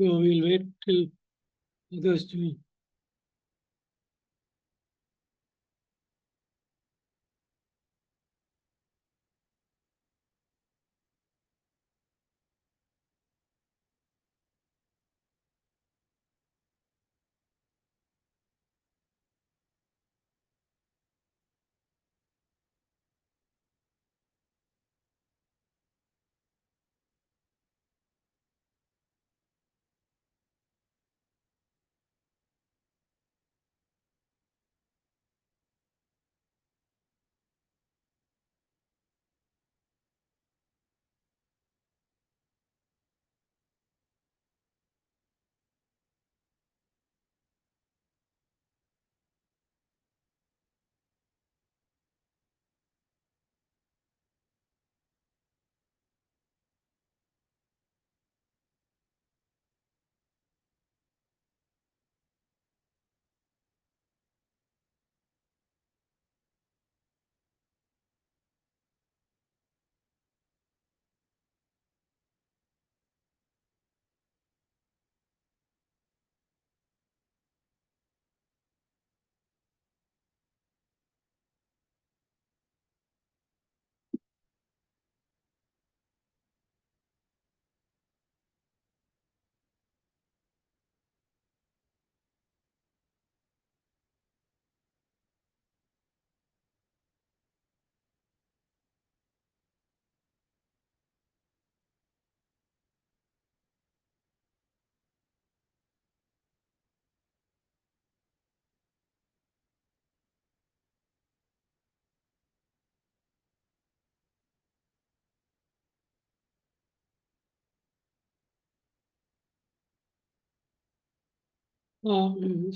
So we'll wait till others join.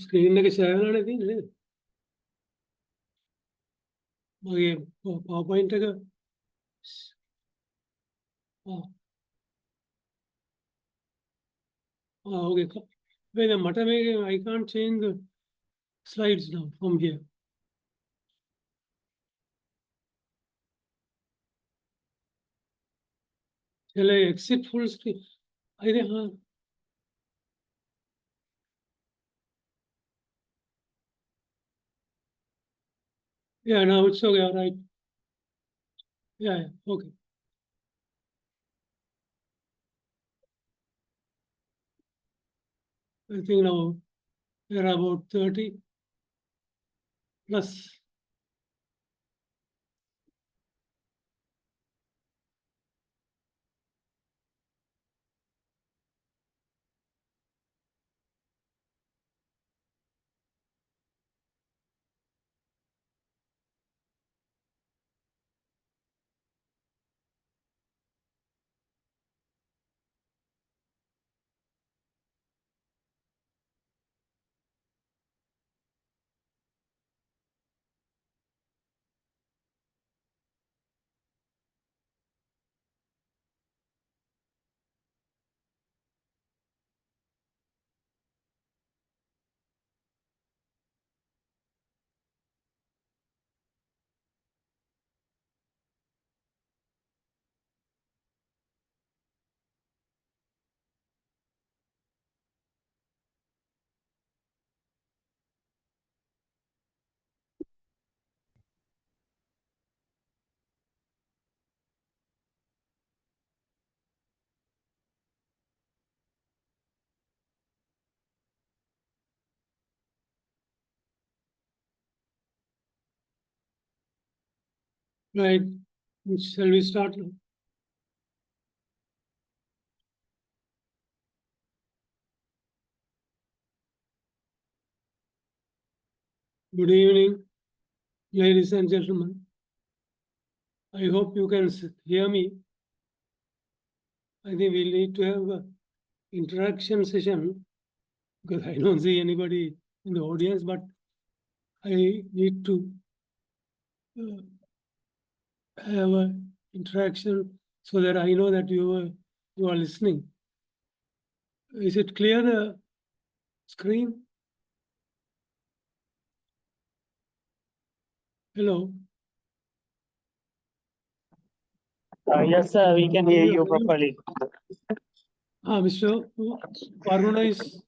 സ്ക്രീനിലൊക്കെ ഷെയറാണ് ഇത് power point ഒക്കെ okay. Wait, I can't change the slides now from here. Shall I exit full screen? I think, yeah, now it's okay, all right. Yeah, okay. I think now there are about 30 plus. Right. Shall we start now? Good evening, ladies and gentlemen. I hope you can hear me. I think we need to have an interaction session because I don't see anybody in the audience, but I need to have an interaction so that I know that you are listening. Is it clear, the screen? Hello? Yes, sir, we can hear you properly. Mr. Varuna is.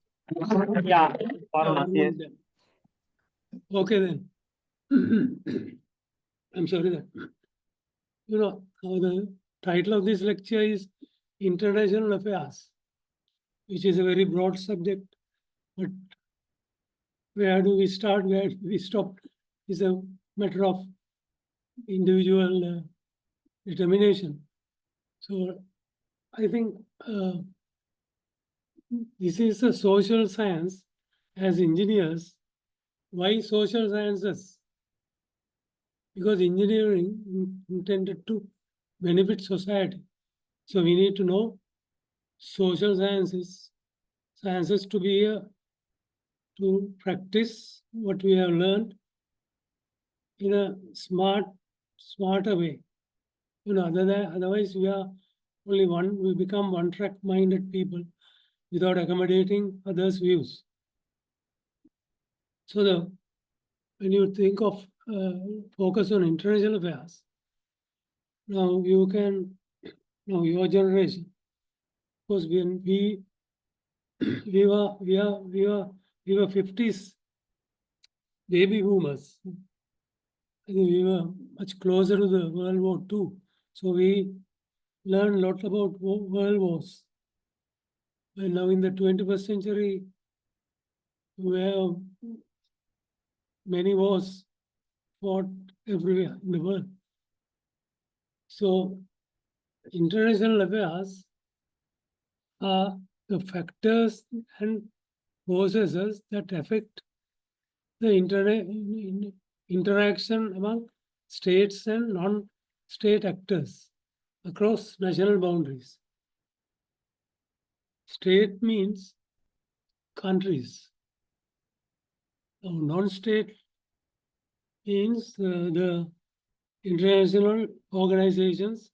Yeah, Yeah, Varuna, yes. Okay then. I'm sorry that. The title of this lecture is International Affairs, which is a very broad subject. But where do we start? Where do we stop? Is a matter of individual determination. So I think this is a social science. As engineers, why social sciences? Because engineering intended to benefit society. So we need to know social sciences to be to practice what we have learned in a smarter way. Otherwise we are only we become one-track minded people without accommodating others' views. So when you think of focus on international affairs, now your generation, because when we were 50s baby boomers. I think we were much closer to the World War II. So we learned a lot about world wars. And now in the 21st century, we have many wars fought everywhere in the world. So international affairs are the factors and processes that affect the interaction among states and non-state actors across national boundaries. State means countries. Now, non-state means the international organizations,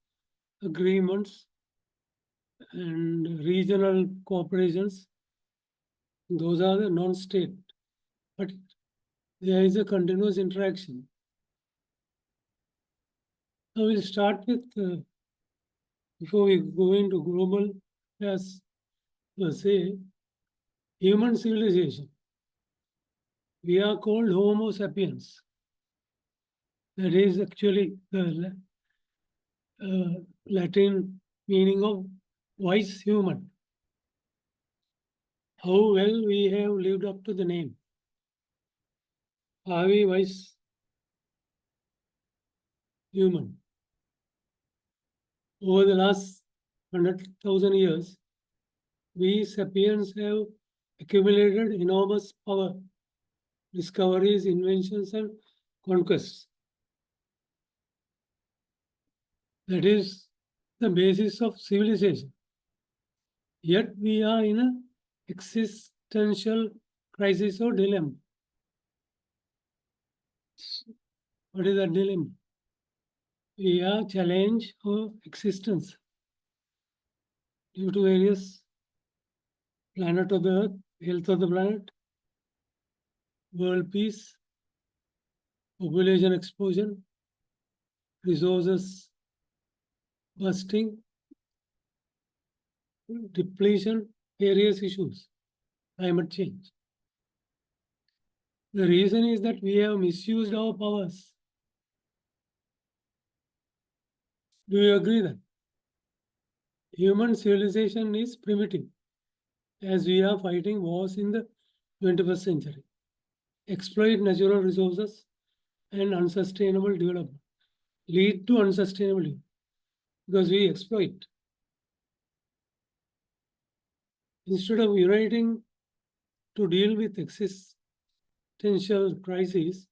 agreements, and regional cooperations. Those are the non-state. But there is a continuous interaction. Now we'll start with, before we go into global as per se, human civilization. We are called Homo sapiens. That is actually the Latin meaning of wise human. How well we have lived up to the name. Are we wise human? Over the last 100,000 years, we sapiens have accumulated enormous power, discoveries, inventions, and conquests. That is the basis of civilization. Yet we are in an existential crisis or dilemma. What is that dilemma? We are challenged for existence due to various planet of the earth, health of the planet, world peace, population explosion, resources bursting, depletion, various issues, climate change. The reason is that we have misused our powers. Do you agree that human civilization is primitive as we are fighting wars in the 21st century, exploit natural resources and unsustainable development, lead to unsustainable because we exploit. Instead of uniting to deal with existential crises,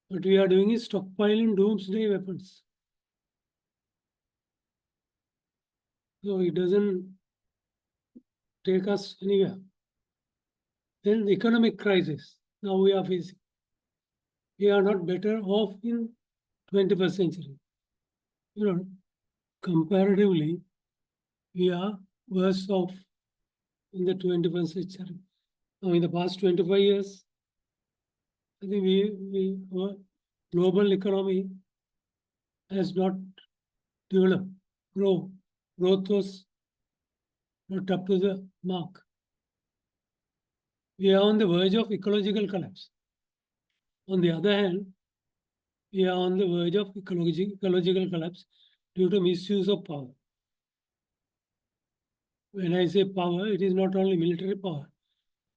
what we are doing is stockpiling doomsday weapons. So it doesn't take us anywhere. Then the economic crisis now we are facing. We are not better off in 21st century. Comparatively, we are worse off in the 21st century. Now, in the past 25 years, I think our global economy has not developed. Growth was not up to the mark. We are on the verge of ecological collapse. On the other hand, we are on the verge of ecological collapse due to misuse of power. When I say power, it is not only military power.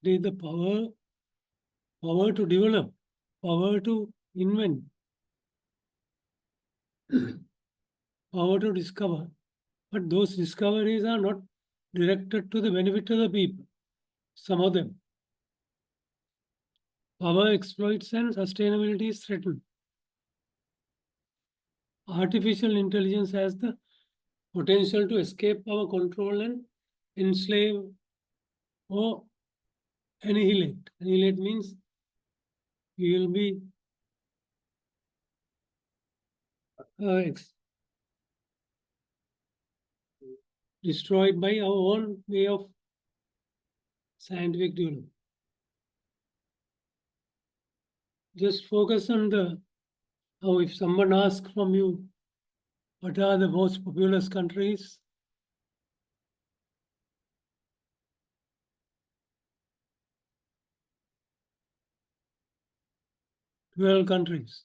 It is the power to develop, power to invent, power to discover. But those discoveries are not directed to the benefit of the people. Some of them. Power exploits and sustainability is threatened. Artificial intelligence has the potential to escape our control and enslave or annihilate. Annihilate means we will be destroyed by our own way of scientific development. Just focus on how if someone asks from you, what are the most populous countries? Twelve countries.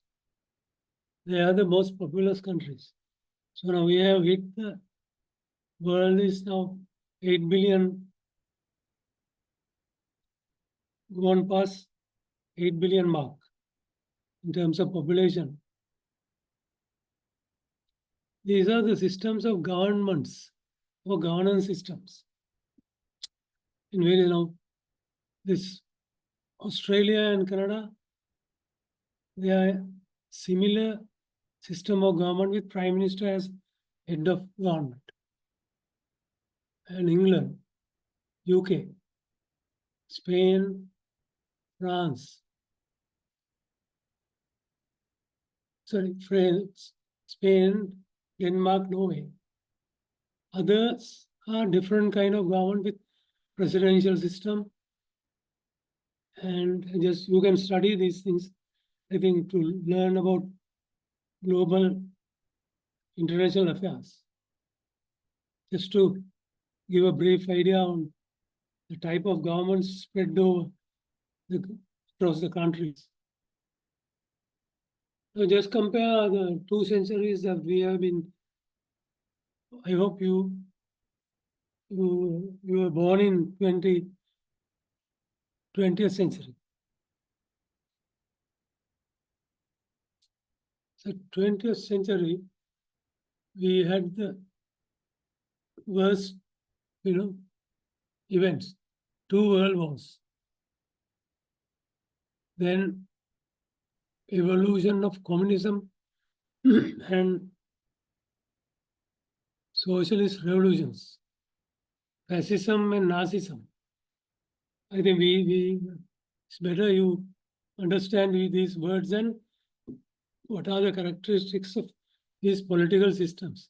They are the most populous countries. So now we have hit the world is now 8 billion, gone past 8 billion mark in terms of population. These are the systems of governments or governance systems. In various now, this Australia and Canada, they are similar system of government with Prime Minister as head of government. And England, UK, Spain, France, France, Spain, Denmark, Norway. Others are different kind of government with presidential system. And just you can study these things, I think, to learn about global international affairs. Just to give a brief idea on the type of governments spread over across the countries. So just compare the 2 centuries that we have been. I hope you were born in 20th century. So 20th century, we had the worst, events, 2 world wars. Then evolution of communism and socialist revolutions, fascism and Nazism. I think it's better you understand these words and what are the characteristics of these political systems.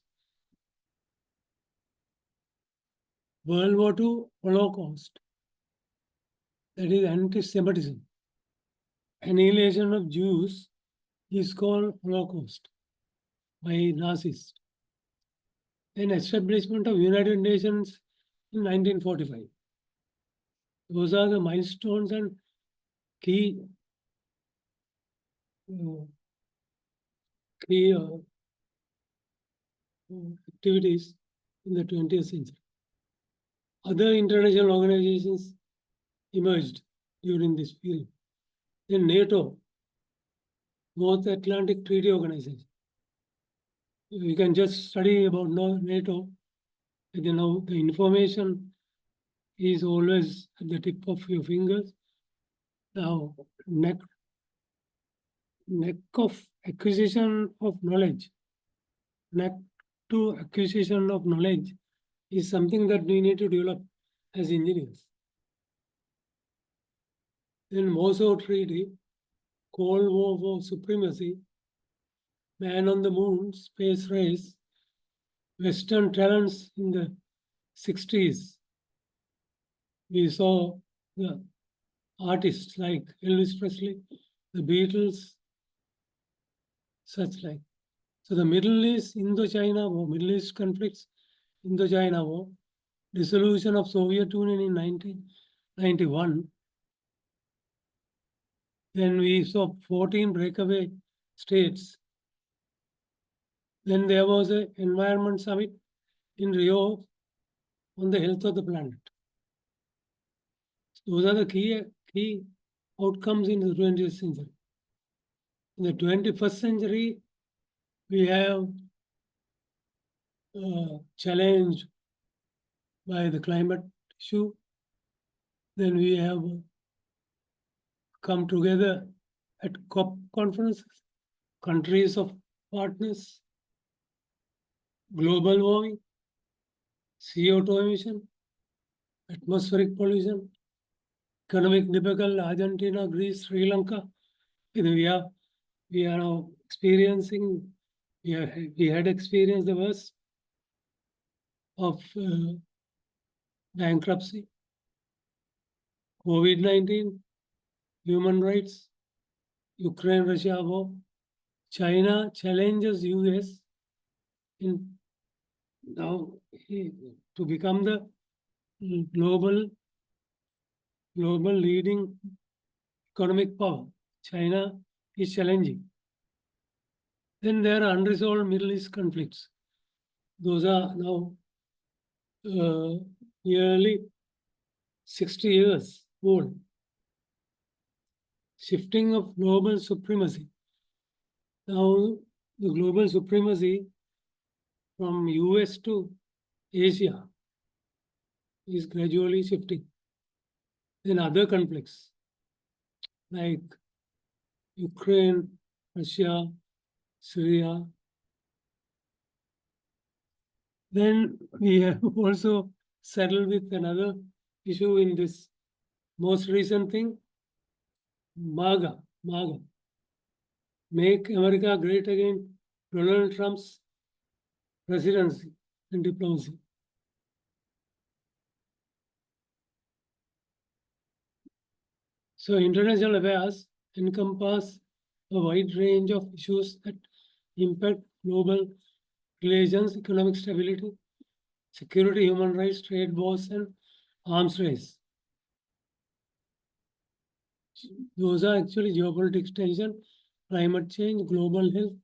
World War II, Holocaust, that is anti-Semitism. Annihilation of Jews is called Holocaust by Nazis. Then establishment of United Nations in 1945. Those are the milestones and key activities in the 20th century. Other international organizations emerged during this period. Then NATO, North Atlantic Treaty Organization. You can just study about NATO. The information is always at the tip of your fingers. Now, neck of acquisition of knowledge, neck to acquisition of knowledge is something that we need to develop as engineers. Then Warsaw Treaty, Cold War for supremacy, man on the moon, space race, Western talents in the 60s. We saw the artists like Elvis Presley, the Beatles, such like. So the Middle East, Indochina War, Middle East conflicts, Indochina War, dissolution of Soviet Union in 1991, then we saw 14 breakaway states. Then there was an environment summit in Rio on the health of the planet. Those are the key outcomes in the 20th century. In the 21st century, we have challenged by the climate issue. Then we have come together at COP conferences, countries of partners, global warming, CO2 emission, atmospheric pollution, economic debacle, Argentina, Greece, Sri Lanka. We are now experiencing, we had experienced the worst of bankruptcy, COVID-19, human rights, Ukraine-Russia war. China challenges US in now to become the global leading economic power. China is challenging. Then there are unresolved Middle East conflicts. Those are now nearly 60 years old. Shifting of global supremacy. Now the global supremacy from US to Asia is gradually shifting. Then other conflicts like Ukraine, Russia, Syria. Then we have also settled with another issue in this most recent thing, MAGA. Make America Great Again, Donald Trump's presidency and diplomacy. So international affairs encompass a wide range of issues that impact global relations, economic stability, security, human rights, trade wars, and arms race. Those are actually geopolitics tension, climate change, global health.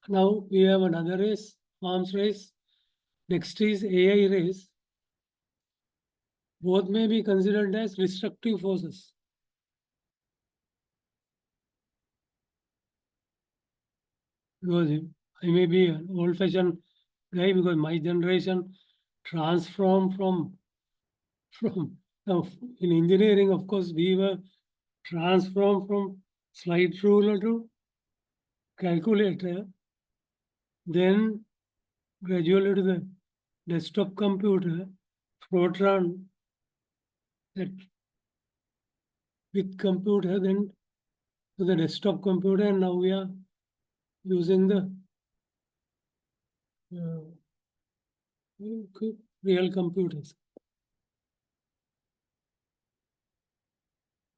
Now we have another race, arms race. Next is AI race. Both may be considered as destructive forces. Because I may be an old-fashioned guy because my generation transformed from now in engineering, of course, we were transformed from slide ruler to calculator, then gradually to the desktop computer, Fortran, that big computer, then to the desktop computer, and now we are using the real computers.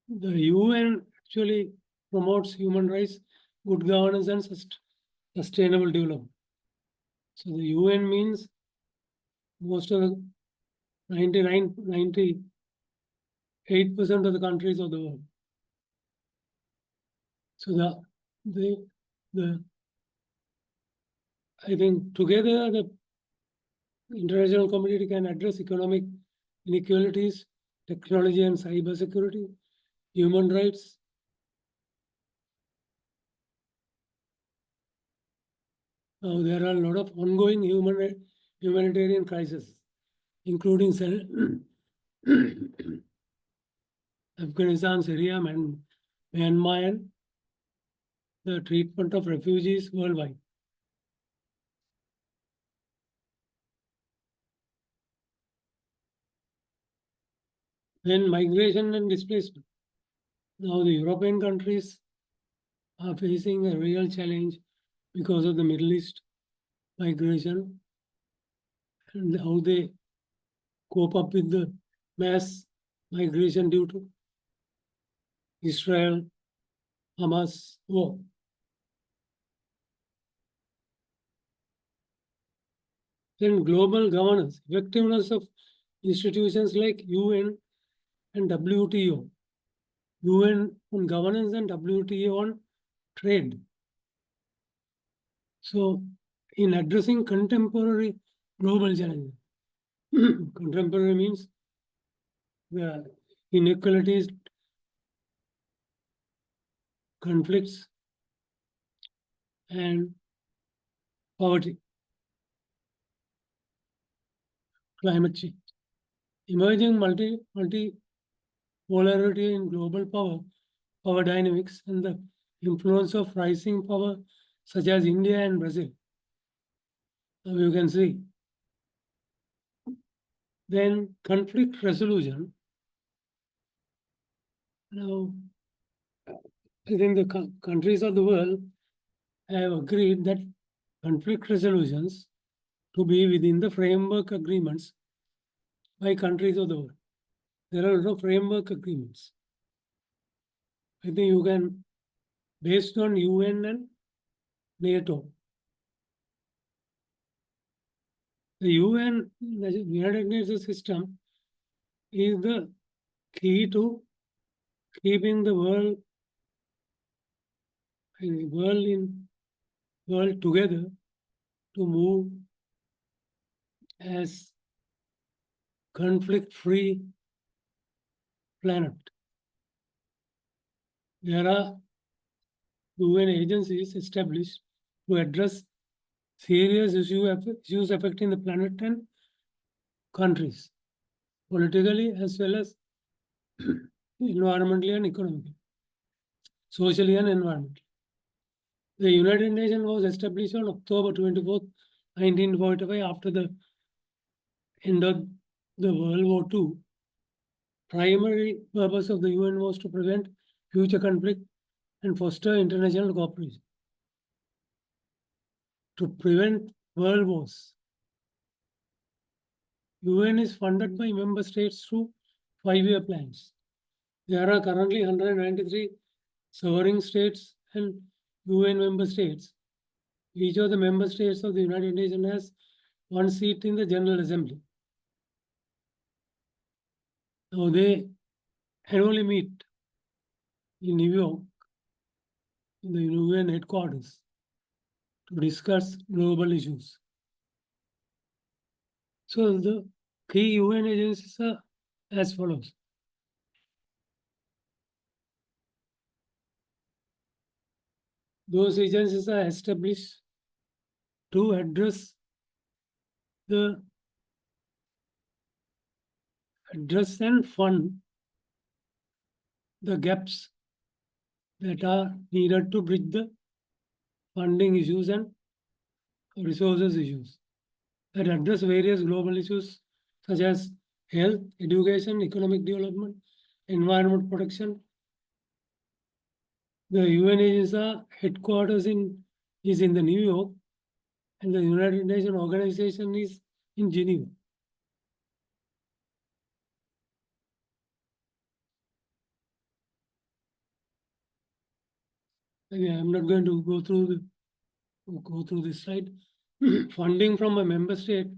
The UN actually promotes human rights, good governance, and sustainable development. So the UN means most of the 98% of the countries of the world. So I think together the international community can address economic inequalities, technology and cyber security, human rights. Now there are a lot of ongoing humanitarian crises, including Afghanistan, Syria, and Myanmar, the treatment of refugees worldwide. Then migration and displacement. Now the European countries are facing a real challenge because of the Middle East migration and how they cope up with the mass migration due to Israel, Hamas war. Then global governance, effectiveness of institutions like UN and WTO. UN on governance and WTO on trade. So, in addressing contemporary global challenges, contemporary means the inequalities, conflicts, and poverty, climate change, emerging multi-polarity in global power dynamics, and the influence of rising power such as India and Brazil. Now you can see. Then conflict resolution. Now, I think the countries of the world have agreed that conflict resolutions to be within the framework agreements by countries of the world. There are no framework agreements. I think you can, based on UN and NATO. The UN, the United Nations system, is the key to keeping the world together to move as conflict-free planet. There are UN agencies established to address serious issues affecting the planet and countries, politically as well as environmentally and economically, socially and environmentally. The United Nations was established on October 24th, 1945, after the end of the World War II. Primary purpose of the UN was to prevent future conflict and foster international cooperation. To prevent world wars, UN is funded by member states through 5-year plans. There are currently 193 sovereign states and UN member states. Each of the member states of the United Nations has one seat in the General Assembly. Now they annually meet in New York in the UN headquarters to discuss global issues. So the key UN agencies are as follows. Those agencies are established to address and fund the gaps that are needed to bridge the funding issues and resources issues that address various global issues such as health, education, economic development, environment protection. The UN agency headquarters is in the New York, and the United Nations organization is in Geneva. Again, I'm not going to go through this slide. Funding from a member state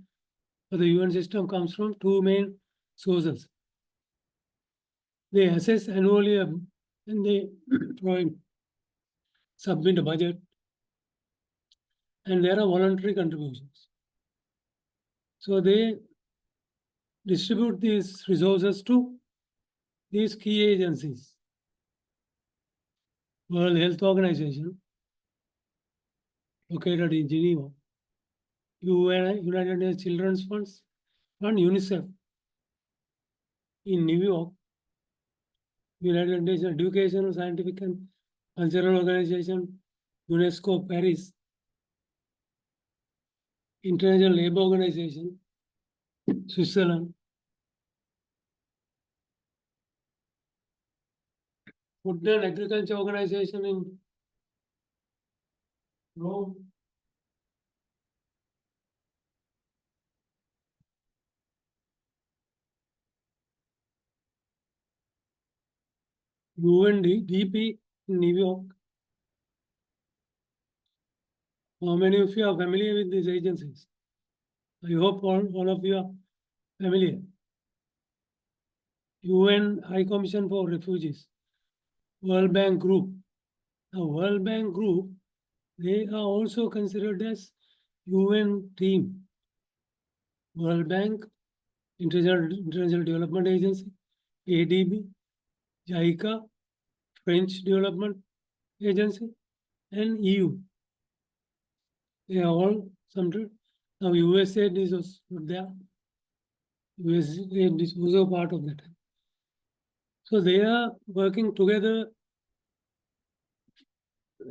for the UN system comes from two main sources. They assess annually and they submit a budget, and there are voluntary contributions. So they distribute these resources to these key agencies. World Health Organization, located in Geneva, United Nations Children's Funds, and UNICEF in New York, United Nations Educational, Scientific and Cultural Organization, UNESCO Paris, International Labour Organization, Switzerland, Food and Agriculture Organization in Rome, UNDP in New York. How many of you are familiar with these agencies? I hope all of you are familiar. UN High Commission for Refugees, World Bank Group. The World Bank Group, they are also considered as UN team. World Bank, International Development Agency, ADB, JICA, French Development Agency, and EU. They are all central. Now USA is also there. USA is also part of that. So they are working together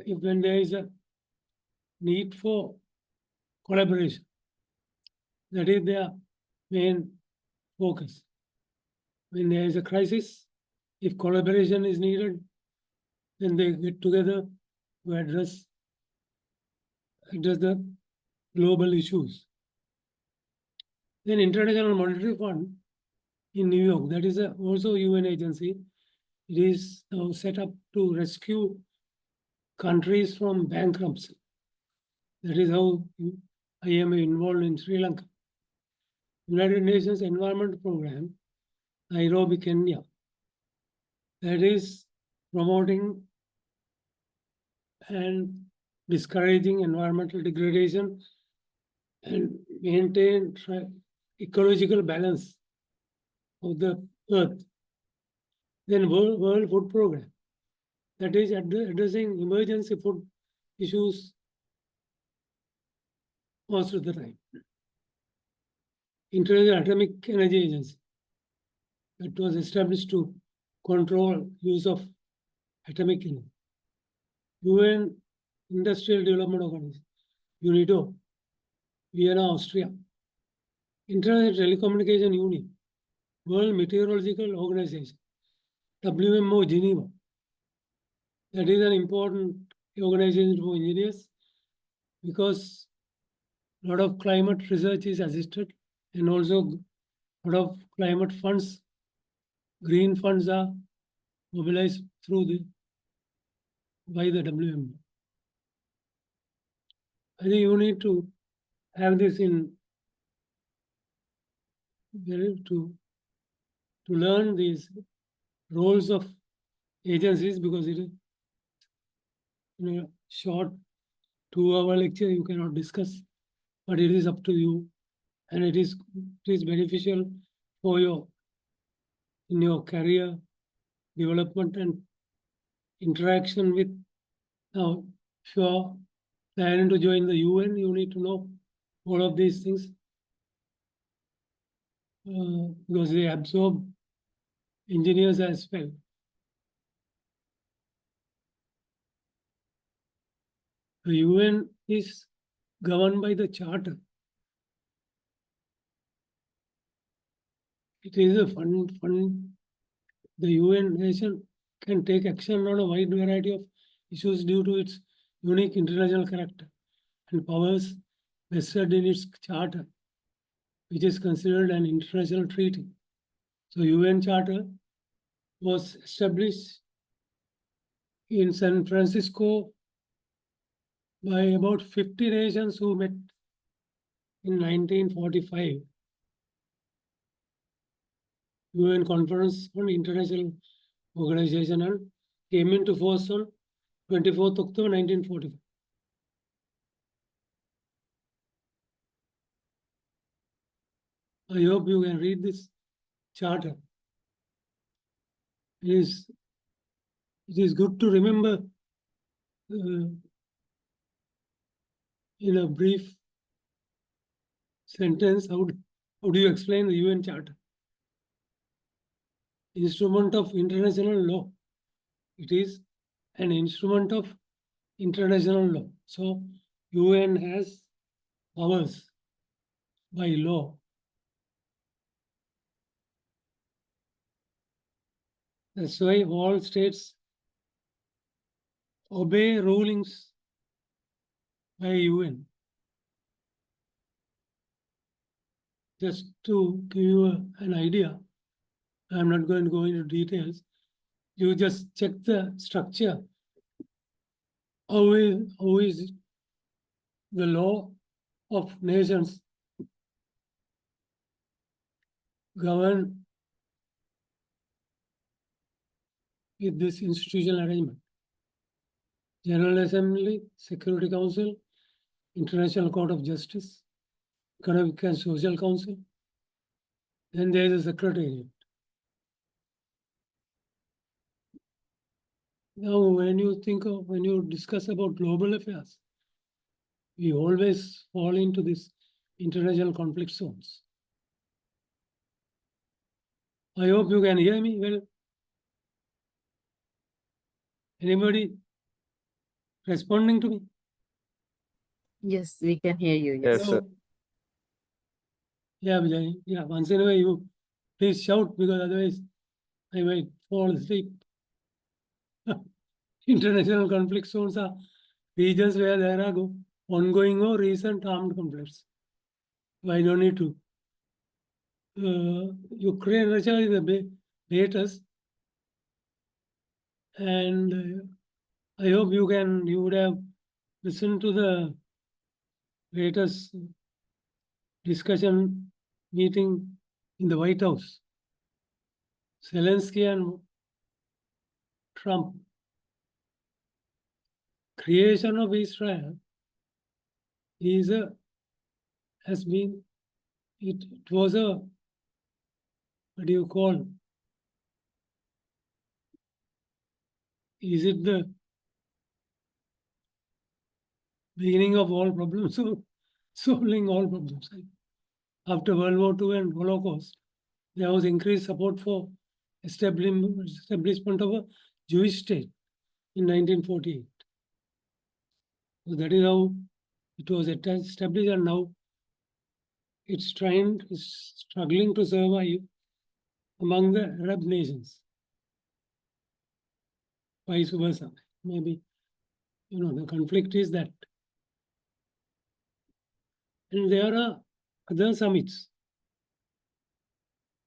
if when there is a need for collaboration. That is their main focus. When there is a crisis, if collaboration is needed, then they get together to address the global issues. Then International Monetary Fund in New York, that is also UN agency. It is now set up to rescue countries from bankruptcy. That is how I am involved in Sri Lanka. United Nations Environment Program, Nairobi, Kenya. That is promoting and discouraging environmental degradation and maintain ecological balance of the earth. Then World Food Program, that is addressing emergency food issues most of the time. International Atomic Energy Agency, that was established to control use of atomic energy. UN Industrial Development Organization, UNIDO, Vienna, Austria. International Telecommunication Union, World Meteorological Organization, WMO Geneva. That is an important organization for engineers because a lot of climate research is assisted and also a lot of climate funds, green funds are mobilized by the WMO. I think you need to have this in to learn these roles of agencies because it is in a short 2-hour lecture you cannot discuss, but it is up to you, and it is beneficial for in your career development and interaction with. Now, if you are planning to join the UN, you need to know all of these things because they absorb engineers as well. The UN is governed by the charter. It is a fund. The UN nation can take action on a wide variety of issues due to its unique international character and powers vested in its charter, which is considered an international treaty. So UN Charter was established in San Francisco by about 50 nations who met in 1945. UN Conference on International Organization and came into force on 24th October 1945. I hope you can read this charter. It is good to remember in a brief sentence how do you explain the UN Charter? Instrument of international law. It is an instrument of international law. So UN has powers by law. That's why all states obey rulings by UN. Just to give you an idea, I'm not going to go into details. You just check the structure. How is the law of nations govern with this institutional arrangement. General Assembly, Security Council, International Court of Justice, Economic and Social Council, then there is a Secretariat. Now, when you discuss about global affairs, we always fall into this international conflict zones. I hope you can hear me well. Anybody responding to me? Yes, we can hear you. Yes. Yes, sir. Yeah, Vijay. Yeah, once in a while you please shout because otherwise I might fall asleep. International conflict zones are regions where there are ongoing or recent armed conflicts. I don't need to. Ukraine, Russia is the latest, and I hope you would have listened to the latest discussion meeting in the White House. Zelensky and Trump. Creation of Israel is has been it was a what do you call? Is it the beginning of all problems, so solving all problems? After World War II and Holocaust, there was increased support for establishment of a Jewish state in 1948. So that is how it was established, and now it's struggling to survive among the Arab nations. Vice versa. Maybe, the conflict is that. And there are other summits.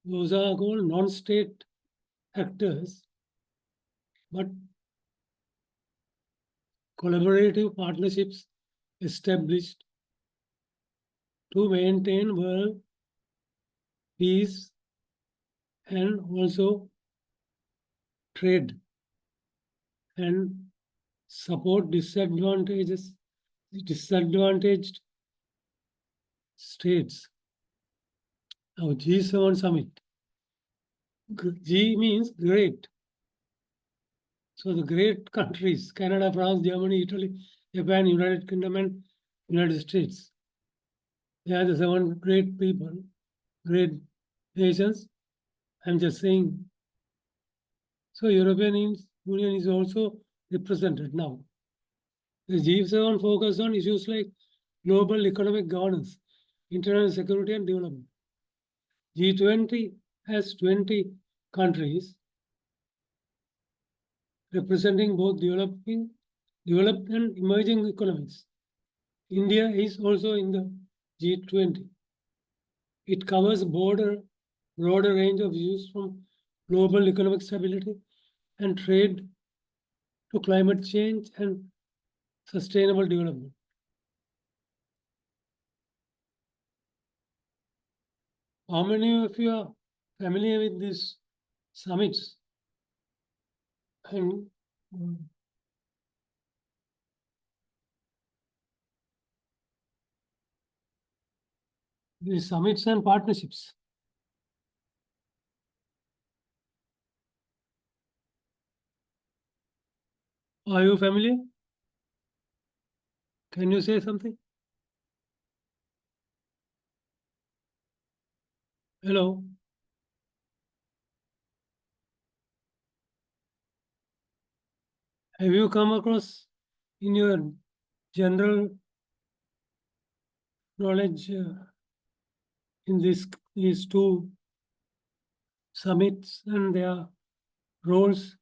Those are called non-state actors, but collaborative partnerships established to maintain world peace and also trade and support disadvantaged states. Now, G7 summit. G means great. So the great countries, Canada, France, Germany, Italy, Japan, United Kingdom, and United States. They are the 7 great people, great nations. I'm just saying. So European Union is also represented now. The G7 focus on issues like global economic governance, internal security, and development. G20 has 20 countries representing both developed and emerging economies. India is also in the G20. It covers broader range of issues from global economic stability and trade to climate change and sustainable development. How many of you are familiar with these summits? And these summits and partnerships. Are you familiar? Can you say something? Hello. Have you come across in your general knowledge in these 2 summits and their roles?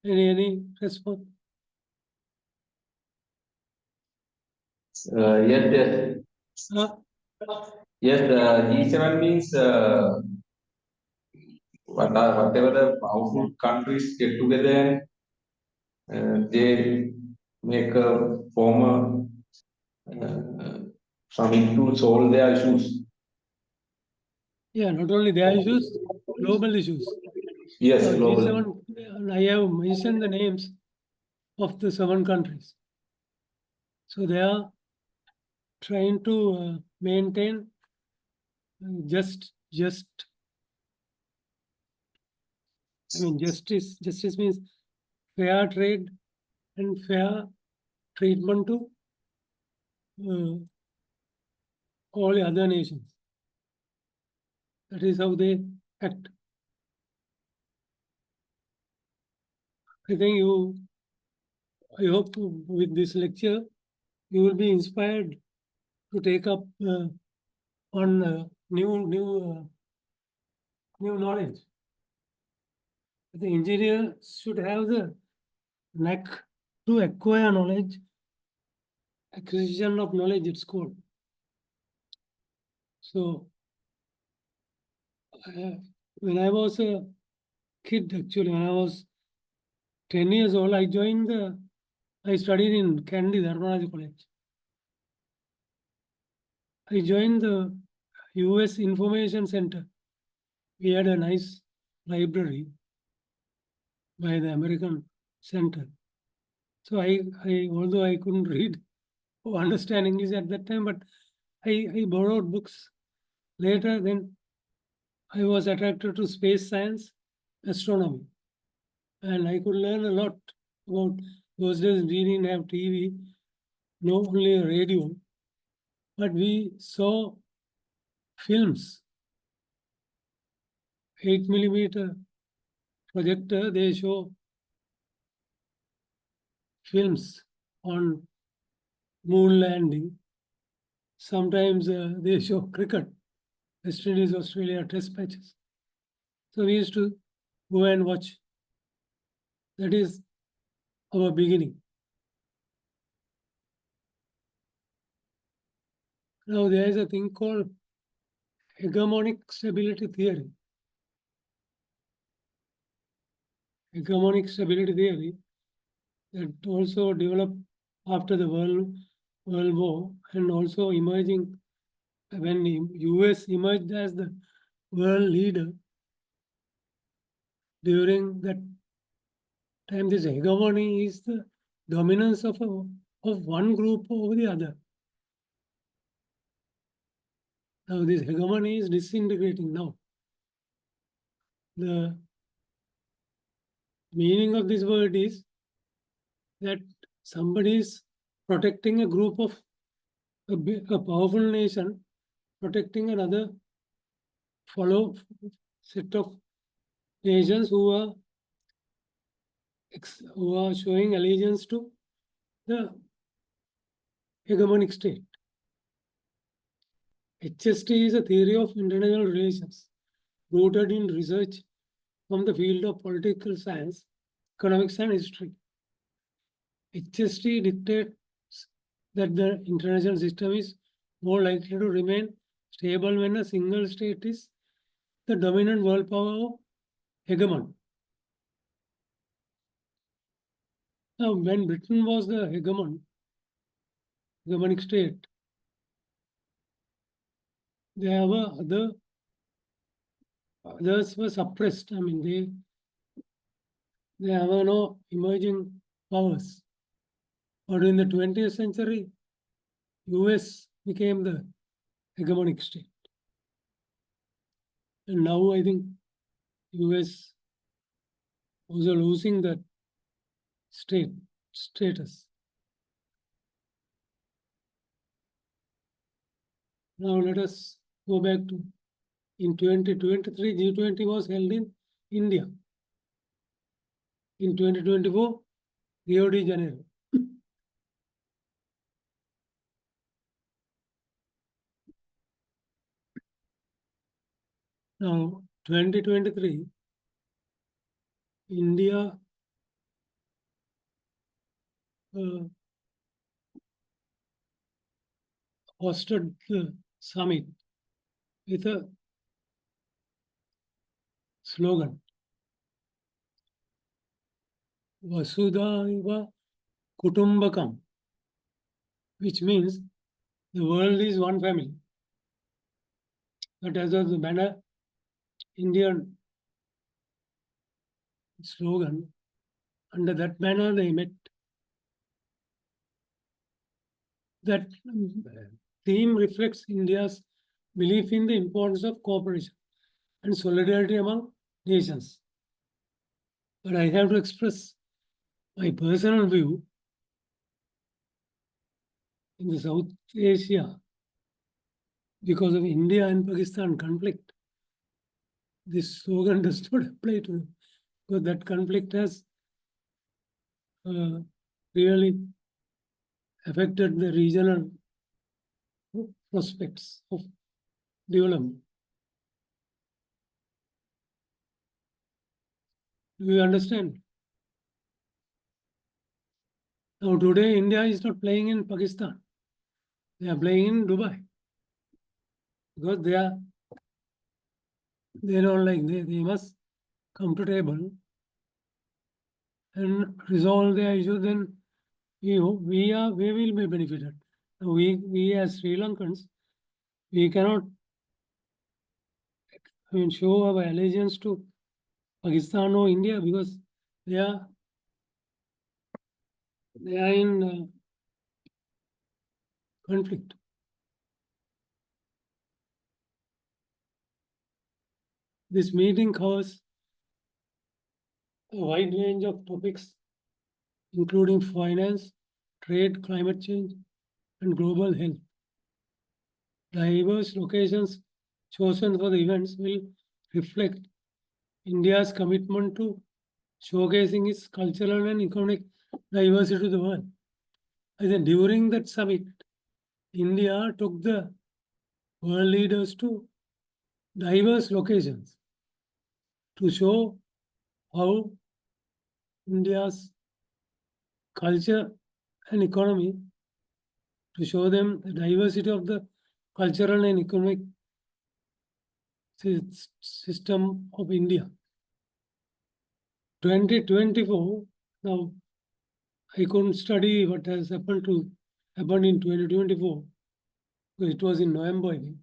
Any response? Yes. Yes, G7 means whatever the powerful countries get together and they make a former summit to solve their issues. Yeah, not only their issues, global issues. Yes, Now, global. I have mentioned the names of the 7 countries. So they are trying to maintain just, I mean, justice. Justice means fair trade and fair treatment to all the other nations. That is how they act. I think I hope with this lecture, you will be inspired to take up on new knowledge. The engineer should have the knack to acquire knowledge, acquisition of knowledge, it's called. So, when I was a kid, actually, when I was 10 years old, I studied in Kandy Dharmaraj College. I joined the US Information Center. We had a nice library by the American Center. So although I couldn't read or understand English at that time, but I borrowed books. Later, then I was attracted to space science, astronomy, and I could learn a lot about those days. We didn't have TV, no only a radio, but we saw films. 8mm projector, they show films on moon landing. Sometimes they show cricket, West Indies, Australia test matches. So we used to go and watch. That is our beginning. Now there is a thing called hegemonic stability theory. Hegemonic stability theory that also developed after the World War and also emerging when the US emerged as the world leader. During that time, this hegemony is the dominance of one group over the other. Now this hegemony is disintegrating now. The meaning of this word is that somebody is protecting a group of a powerful nation, protecting another set of nations who are showing allegiance to the hegemonic state. HST is a theory of international relations rooted in research from the field of political science, economics, and history. HST dictates that the international system is more likely to remain stable when a single state is the dominant world power or hegemon. Now, when Britain was the hegemonic state, there were others were suppressed. I mean, there were no emerging powers. But in the 20th century, US became the hegemonic state. And now I think US was losing that status. Now let us go back to in 2023, G20 was held in India. In 2024, Rio de Janeiro. Now, 2023, India hosted the summit with a slogan, Vasudhaiva Kutumbakam, which means the world is one family. but as of the banner, Indian slogan, under that banner they met. That theme reflects India's belief in the importance of cooperation and solidarity among nations. But I have to express my personal view. In the South Asia, because of India and Pakistan conflict, this slogan does not apply to them, because that conflict has really affected the regional prospects of development. Do you understand? Now today India is not playing in Pakistan. They are playing in Dubai. Because they don't like, they must come to table and resolve their issue, then we will be benefited. We as Sri Lankans, we cannot show our allegiance to Pakistan or India because they are in conflict. This meeting covers a wide range of topics, including finance, trade, climate change, and global health. Diverse locations chosen for the events will reflect India's commitment to showcasing its cultural and economic diversity to the world. I think during that summit, India took the world leaders to diverse locations to show how India's culture and economy, to show them the diversity of the cultural and economic system of India. 2024, now I couldn't study what has happened in 2024, because it was in November, I think.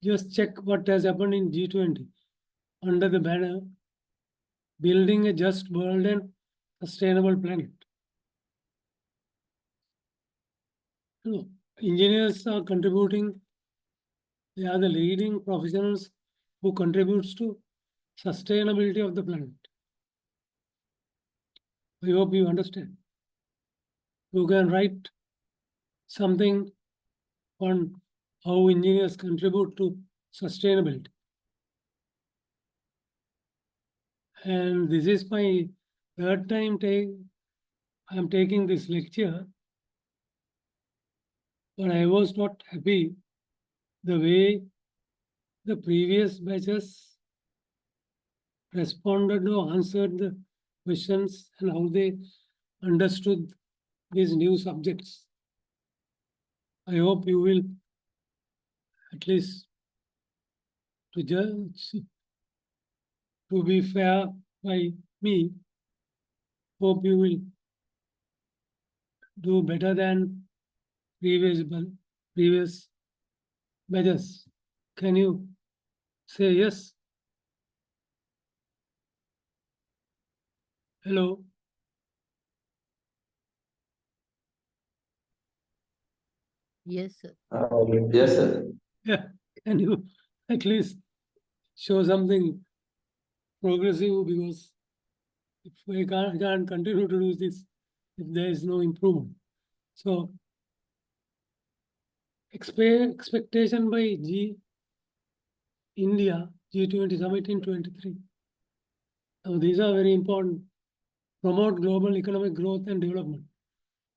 Just check what has happened in G20 under the banner Building a Just World and Sustainable Planet. You know, engineers are contributing. They are the leading professionals who contributes to sustainability of the planet. I hope you understand. You can write something on how engineers contribute to sustainability. And this is my third time I am taking this lecture, but I was not happy the way the previous batches responded or answered the questions and how they understood these new subjects. I hope you will at least to judge, to be fair by me, hope you will do better than previous batches. Can you say yes? Hello? Yes, sir. Yes, sir. Yeah, can you at least show something progressive, because if we can't continue to do this if there is no improvement. So expectation by India G20 summit in 23. Now these are very important. Promote global economic growth and development.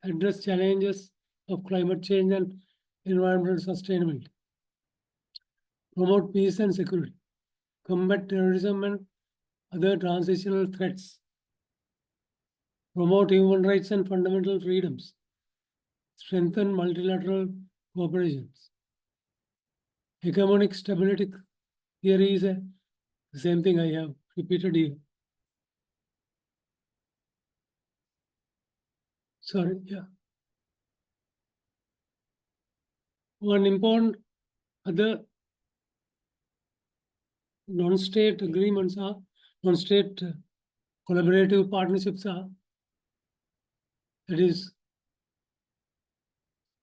Address challenges of climate change and environmental sustainability. Promote peace and security. Combat terrorism and other transitional threats. Promote human rights and fundamental freedoms. Strengthen multilateral cooperations. Hegemonic stability theory is the same thing I have repeated here. Sorry, yeah. One important other non-state agreements are, non-state collaborative partnerships are, that is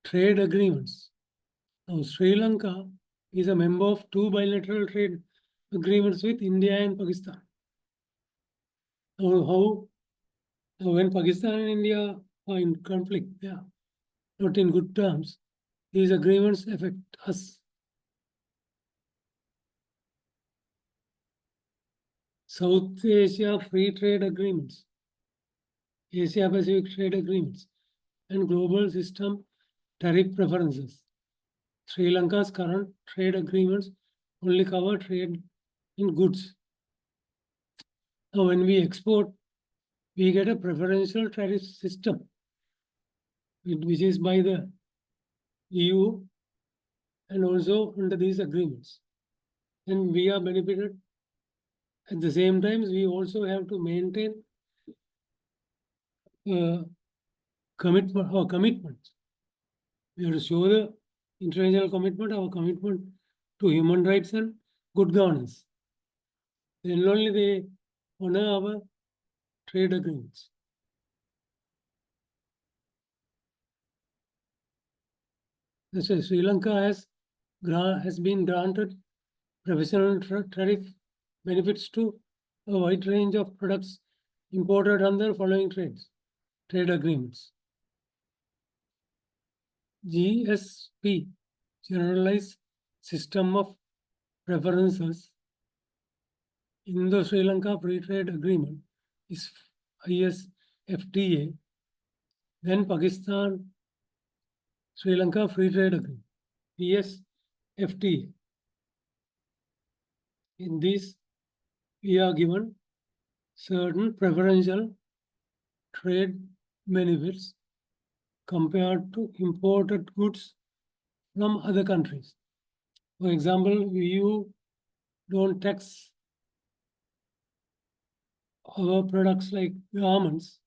trade agreements. Now, Sri Lanka is a member of 2 bilateral trade agreements with India and Pakistan. Now, when Pakistan and India are in conflict, yeah, not in good terms, these agreements affect us. South Asia Free Trade Agreements, Asia Pacific Trade Agreements, and Global System Tariff Preferences. Sri Lanka's current trade agreements only cover trade in goods. Now, when we export, we get a preferential tariff system, which is by the EU and also under these agreements. And we are benefited. At the same time, we also have to maintain commitments. We have to show the international commitment, our commitment to human rights and good governance. Then only they honor our trade agreements. That's why Sri Lanka has been granted professional tariff benefits to a wide range of products imported under following trade agreements. GSP, Generalized System of Preferences, in the Sri Lanka Free Trade Agreement is ISFTA, then Pakistan Sri Lanka Free Trade Agreement, PSFTA. In this, we are given certain preferential trade benefits compared to imported goods from other countries. For example, EU don't tax our products like garments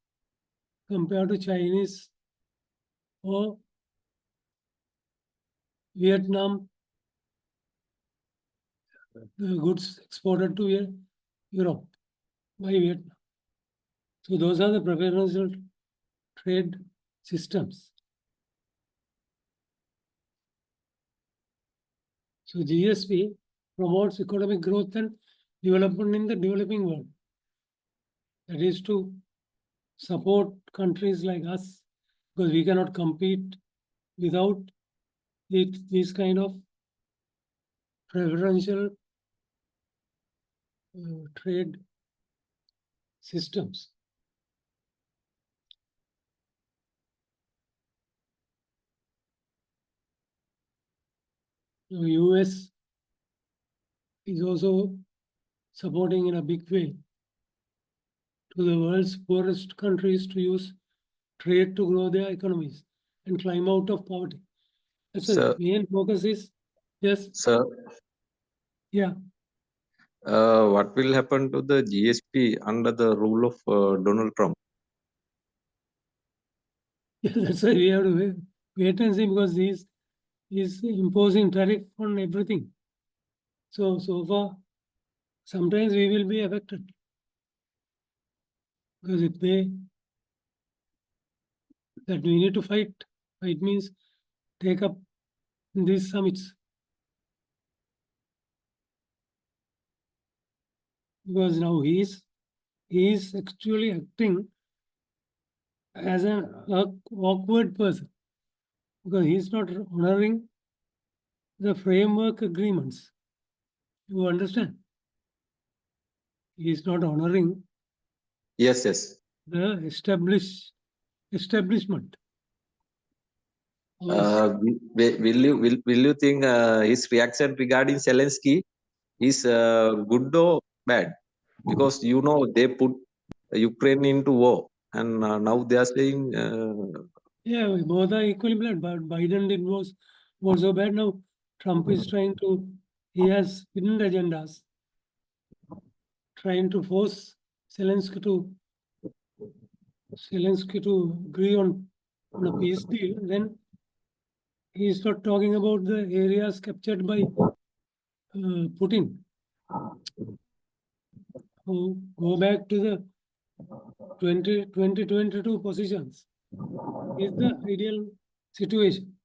compared to Chinese or Vietnam, the goods exported to Europe by Vietnam. So those are the preferential trade systems. So GSP promotes economic growth and development in the developing world. That is to support countries like us, because we cannot compete without these kind of preferential trade systems. The US is also supporting in a big way to the world's poorest countries to use trade to grow their economies and climb out of poverty. That's Sir. the main focus is, yes, Sir, yeah. what will happen to the GSP under the rule of Donald Trump? Yeah, that's why we have to wait and see, because he's imposing tariff on everything. So far, sometimes we will be affected. Because if that we need to fight means take up these summits. Because now he is actually acting as an awkward person, because he's not honoring the framework agreements. You understand? He's not honoring Yes. the establishment. Will you think his reaction regarding Zelensky is good or bad? Because they put Ukraine into war, and now they are saying. Yeah, both are equally bad, but Biden did was so bad. Now Trump is he has hidden agendas, trying to force Zelensky to agree on a peace deal. Then he is not talking about the areas captured by Putin. Who go back to the 2022 positions is the ideal situation.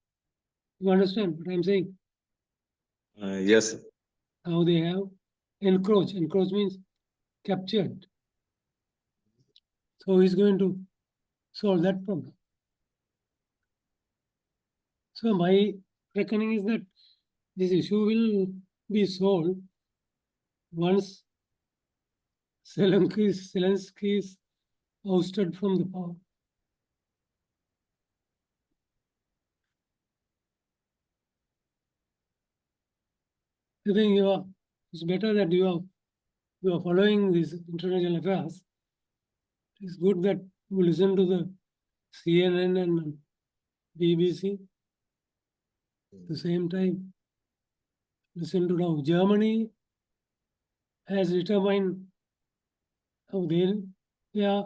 You understand what I'm saying? Yes. How they have encroached. Encroach means captured. So he's going to solve that problem. So my reckoning is that this issue will be solved once Zelensky is ousted from the power. I think it's better that you are following these international affairs. It's good that you listen to the CNN and BBC. At the same time, listen to now Germany has determined how they are,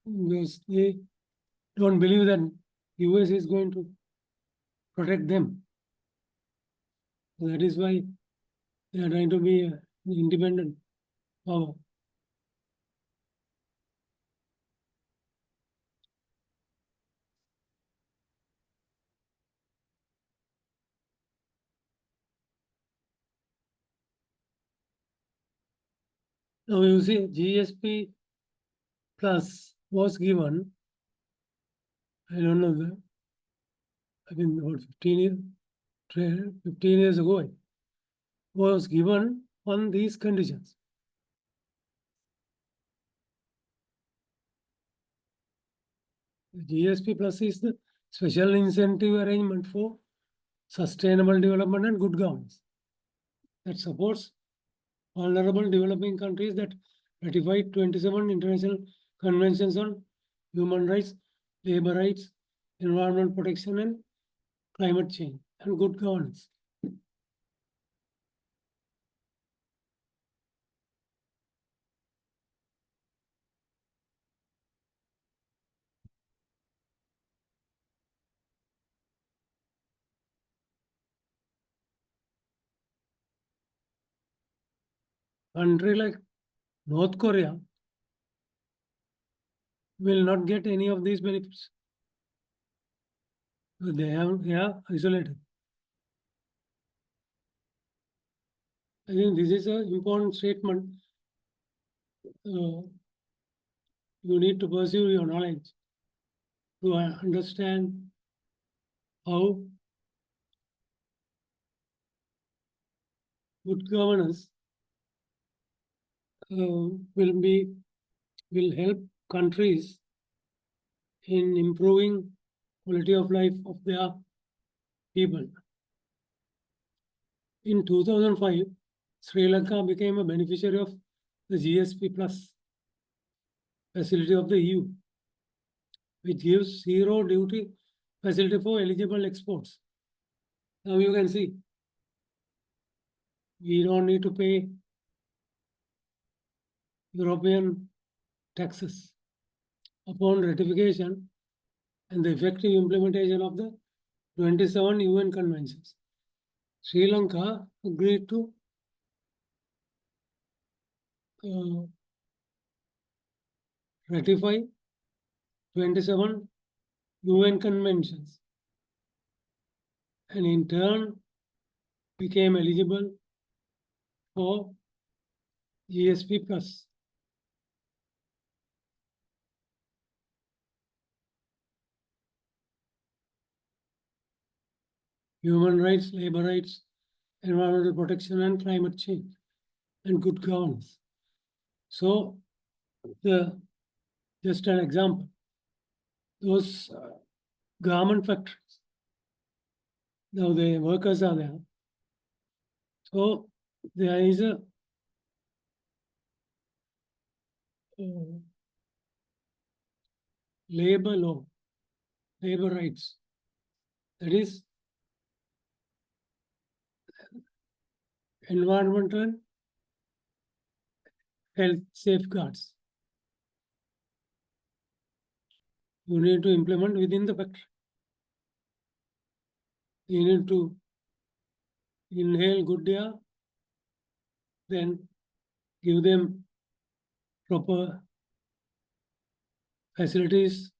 because they don't believe that US is going to protect them. So that is why they are trying to be an independent power. Now you see GSP plus was given, I don't know, I think about 15 years ago, it was given on these conditions. The GSP plus is the special incentive arrangement for sustainable development and good governance that supports vulnerable developing countries that ratified 27 international conventions on human rights, labor rights, environmental protection, and climate change and good governance. Country like North Korea will not get any of these benefits. They are isolated. I think this is an important statement. You need to pursue your knowledge to understand how good governance will help countries in improving quality of life of their people. In 2005, Sri Lanka became a beneficiary of the GSP Plus facility of the EU, which gives zero duty facility for eligible exports. Now you can see, we don't need to pay European taxes upon ratification and the effective implementation of the 27 UN conventions. Sri Lanka agreed to ratify 27 UN conventions and in turn became eligible for GSP Plus. Human rights, labor rights, environmental protection, and climate change, and good governance. So, just an example, those garment factories, now the workers are there. So, there is a labor law, labor rights, that is environmental health safeguards. You need to implement within the factory. they need to inhale good air, then give them proper facilities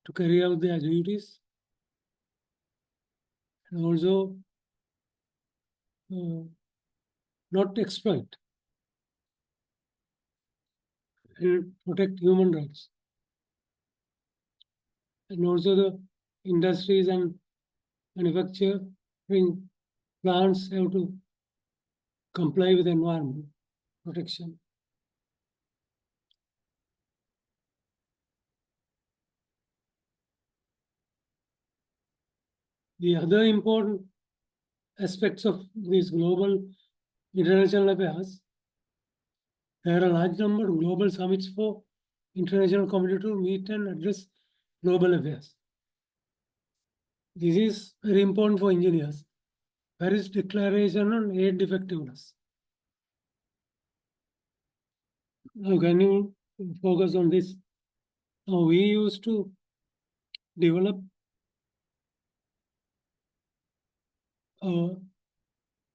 to carry out their duties, and also not exploit and protect human rights. And also the industries and manufacturing plants have to comply with environment protection. The other important aspects of these global international affairs, there are a large number of global summits for international community to meet and address global affairs. This is very important for engineers. Paris Declaration on Aid Effectiveness. Now, can you focus on this? Now, we used to develop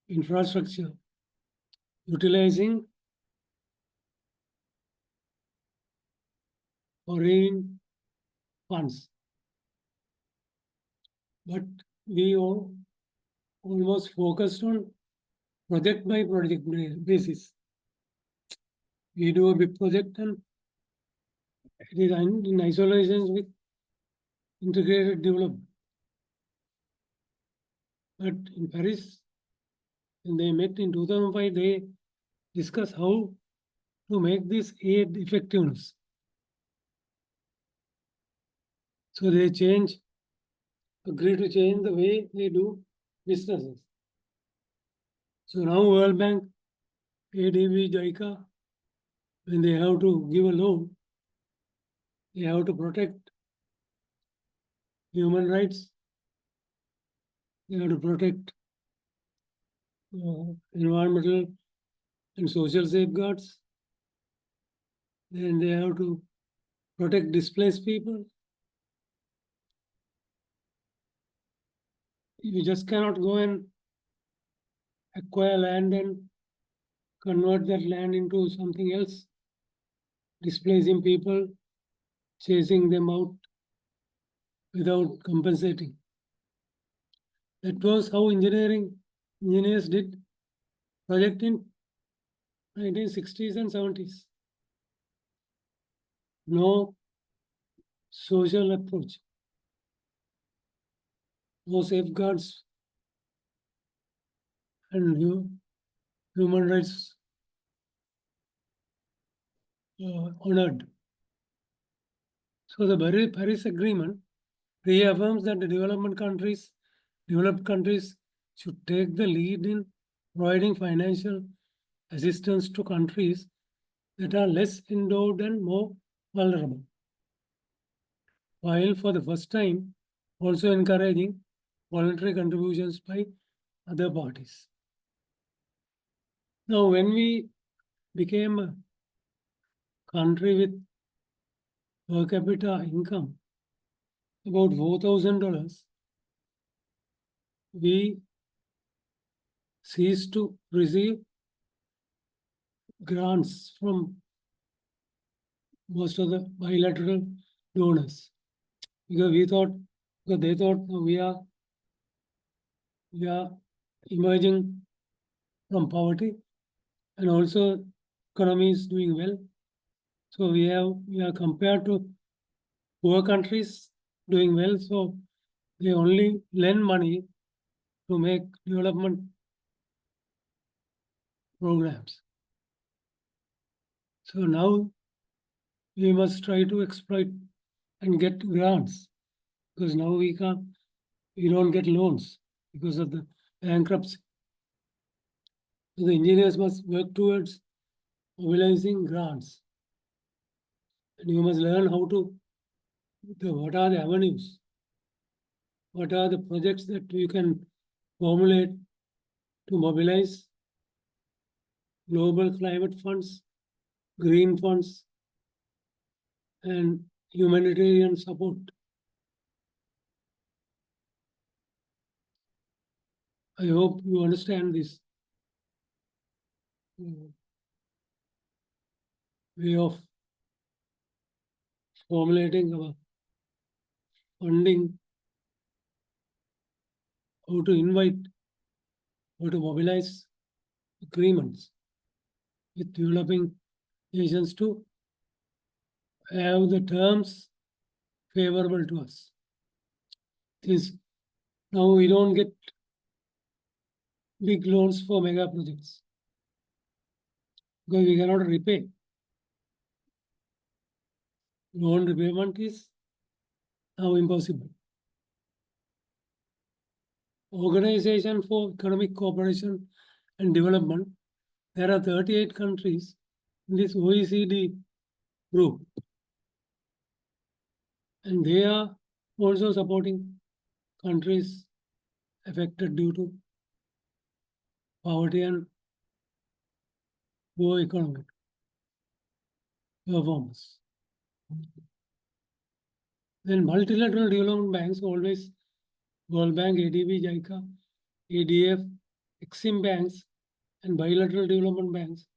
infrastructure utilizing foreign funds. But we all almost focused on project by project basis. We do a big project and it is in isolation with integrated development. But in Paris, when they met in 2005, they discussed how to make this aid effectiveness. So they agree to change the way they do businesses. So now World Bank, ADB, JICA, when they have to give a loan, they have to protect human rights, they have to protect environmental and social safeguards, then they have to protect displaced people. You just cannot go and acquire land and convert that land into something else, displacing people, chasing them out without compensating. That was how engineers did project in 1960s and 70s. No social approach, no safeguards, and human rights honored. So the Paris Agreement reaffirms that the developed countries should take the lead in providing financial assistance to countries that are less endowed and more vulnerable, while for the first time also encouraging voluntary contributions by other parties. Now, when we became a country with per capita income about $4,000, we ceased to receive grants from most of the bilateral donors because they thought we are emerging from poverty and also economy is doing well. So we are compared to poor countries doing well. So they only lend money to make development programs. So now we must try to exploit and get grants because now we don't get loans because of the bankruptcy. So the engineers must work towards mobilizing grants. And you must learn what are the avenues, what are the projects that you can formulate to mobilize global climate funds, green funds, and humanitarian support. I hope you understand this way of formulating our funding, how to invite, how to mobilize agreements with developing nations to have the terms favorable to us. This now we don't get big loans for mega projects because we cannot repay. Loan repayment is now impossible. Organization for Economic Cooperation and Development, there are 38 countries in this OECD group. And they are also supporting countries affected due to poverty and poor economic performance. Then multilateral development banks always, World Bank, ADB, JICA, ADF, Exim banks, and bilateral development banks,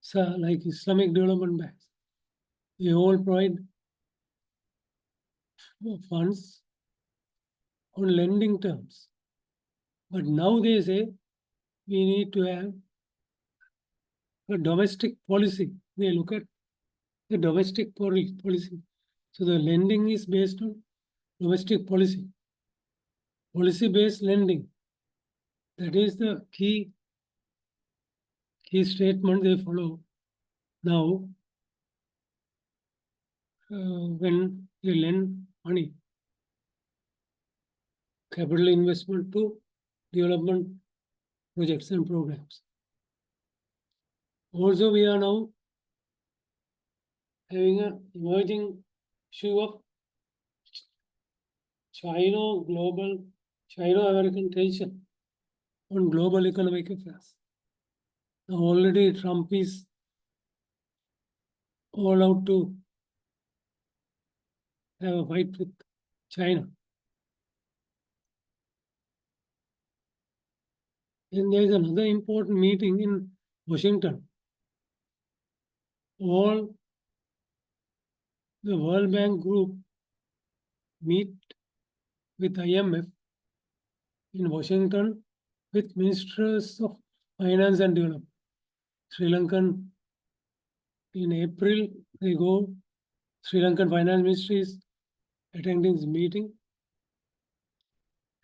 so like Islamic development banks, they all provide funds on lending terms. But now they say we need to have a domestic policy. They look at the domestic policy. So the lending is based on domestic policy. Policy-based lending. That is the key statement they follow. Now, when they lend money, capital investment to development projects and programs. Also, we are now having an emerging issue of China-American tension on global economic affairs. Now already Trump is all out to have a fight with China. Then there is another important meeting in Washington. All the World Bank group meet with IMF in Washington with ministers of finance and development. Sri Lankan, in April, they go, Sri Lankan finance ministry is attending this meeting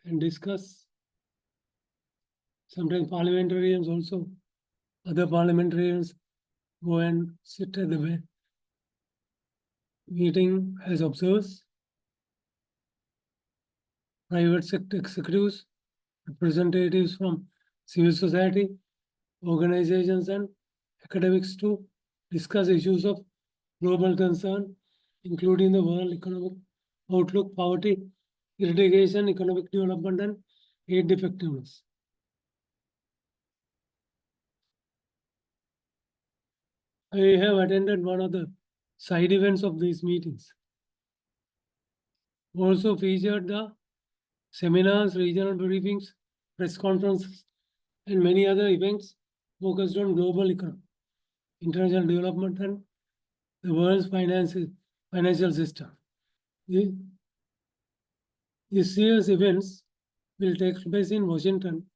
and discuss. Sometimes parliamentarians also, other parliamentarians go and sit at the meeting as observers. Private sector executives, representatives from civil society, organizations and academics to discuss issues of global concern, including the world economic outlook, poverty, eradication, economic development, and aid effectiveness. I have attended one of the side events of these meetings. Also featured the seminars, regional briefings, press conferences, and many other events focused on global economy, international development, and the world's financial system. This year's events will take place in Washington.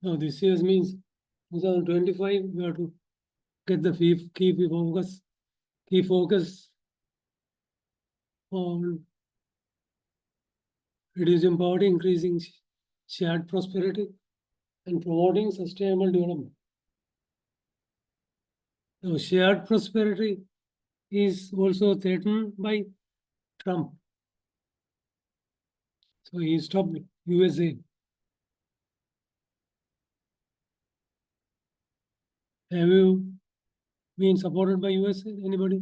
Now, this year's means 2025, we have to get the key focus on reducing poverty, increasing shared prosperity, and promoting sustainable development. Now, shared prosperity is also threatened by Trump. So he stopped USA. Have you been supported by USA? Anybody?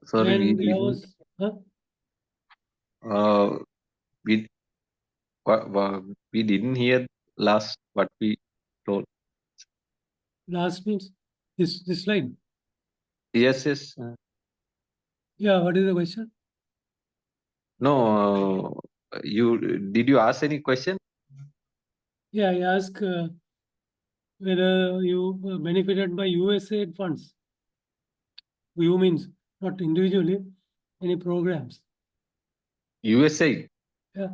Sorry, And there was, we we didn't hear last what we told. last means this slide. Yes, yes. Yeah, what is the question? No, did you ask any question? Yeah, I ask whether you benefited by USAID funds. You means not individually, any programs. USA? Yeah.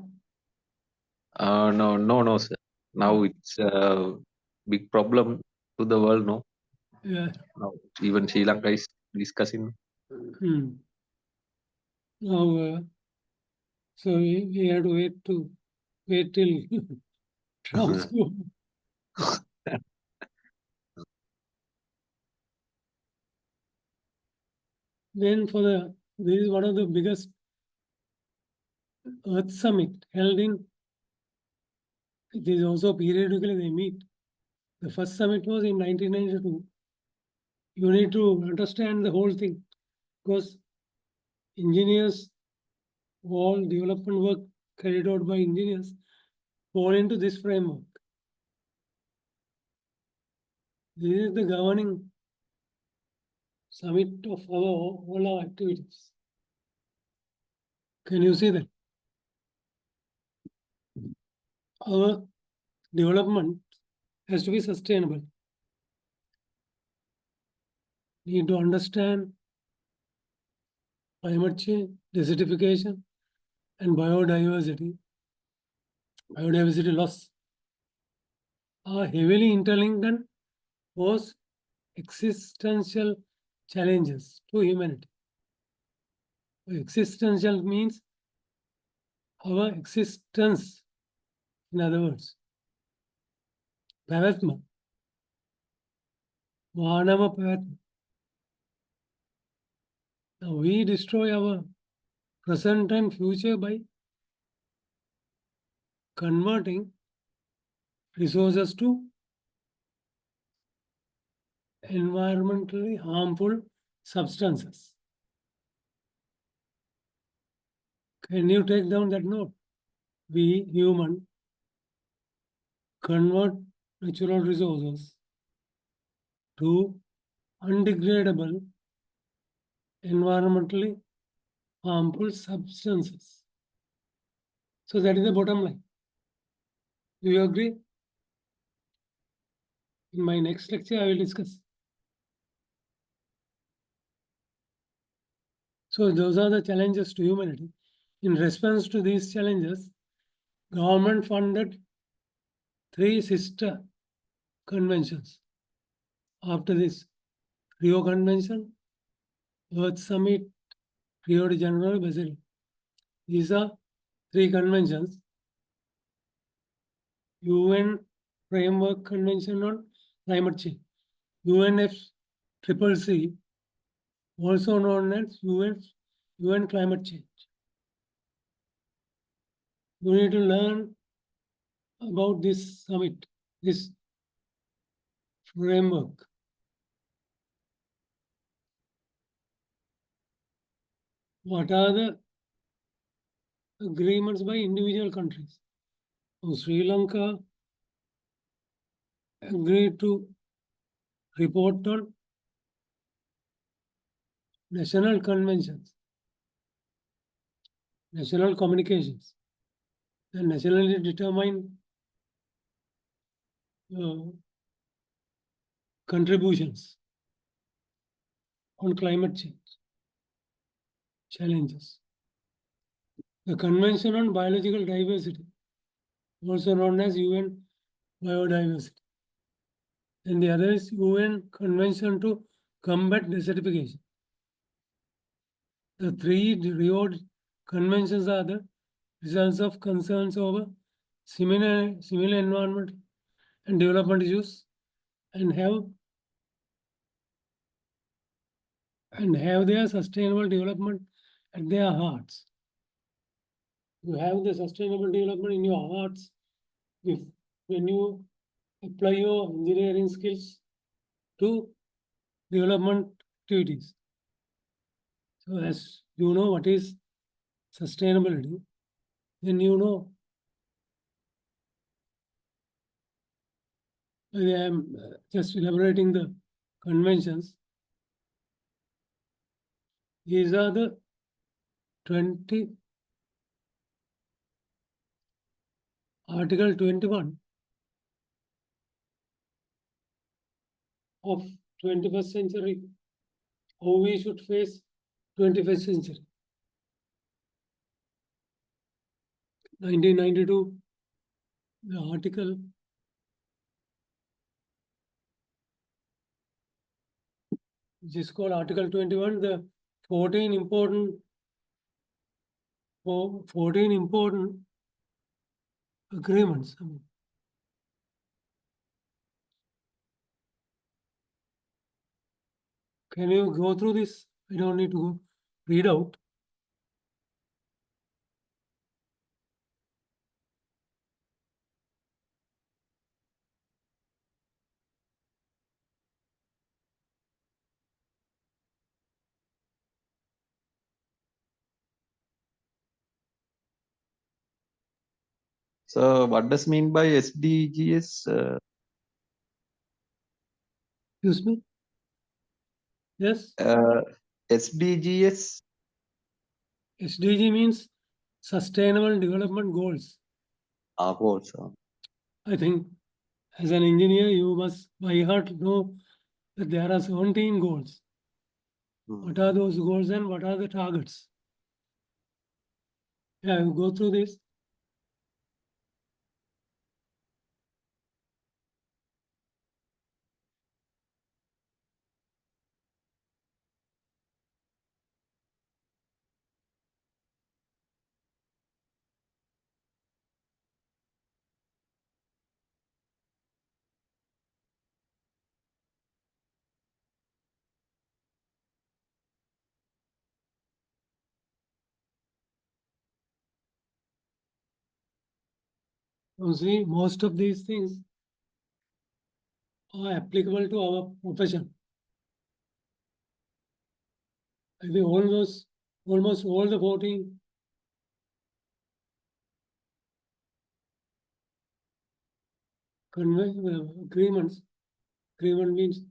No, sir. Now it's a big problem to the world, no? Yeah. Now even Sri Lanka is discussing. Hmm. Now, so we had to wait till Trump's go. Then this is one of the biggest Earth Summit held in. It is also periodically they meet. The first summit was in 1992. You need to understand the whole thing because engineers, all development work carried out by engineers fall into this framework. This is the governing summit of all our activities. Can you see that? Our development has to be sustainable. Need to understand climate change, desertification, and biodiversity loss are heavily interlinked and pose existential challenges to humanity. Existential means our existence, in other words. Pavatma. Manava Pavatma. Now we destroy our present and future by converting resources to environmentally harmful substances. Can you take down that note? We human convert natural resources to undegradable, environmentally harmful substances. So that is the bottom line. Do you agree? In my next lecture, I will discuss. So those are the challenges to humanity. In response to these challenges, government funded 3 sister conventions. After this, Rio Convention, Earth Summit, Rio de Janeiro, Brazil. These are 3 conventions. UN Framework Convention on Climate Change, UNFCCC, also known as UN Climate Change. You need to learn about this summit, this framework. What are the agreements by individual countries? So Sri Lanka agreed to report on national conventions, national communications, and nationally determined contributions on climate change challenges. The Convention on Biological Diversity, also known as UN Biodiversity. And the other is UN Convention to Combat Desertification. The 3 Rio conventions are the results of concerns over similar environment and development issues and have their sustainable development at their hearts. You have the sustainable development in your hearts when you apply your engineering skills to development activities. So as you know what is sustainability, then you know I am just elaborating the conventions. These are the 20 Article 21 of 21st century. How we should face 21st century. 1992, the article which is called Article 21, the 14 important 14 important agreements. Can you go through this? I don't need to go read out. So what does mean by SDGs? Excuse me? Yes, SDGs. SDG means Sustainable Development Goals. Goals. I think as an engineer, you must by heart know that there are 17 goals. What are those goals and what are the targets? Yeah, you go through this. You see, most of these things are applicable to our profession. I think almost all the 14 agreements. Agreement means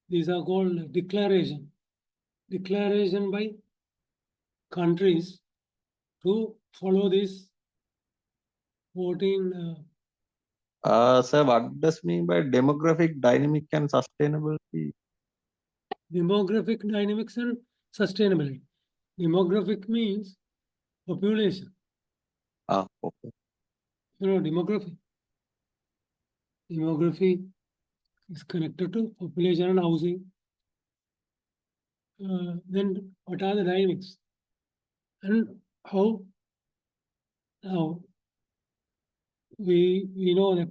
these are called declaration. Declaration by countries to follow these 14 Sir, what does mean by demographic, dynamic, and sustainability? demographic dynamics and sustainability. Demographic means population. Okay. You know, demography. Demography is connected to population and housing. Then what are the dynamics? And how now we know that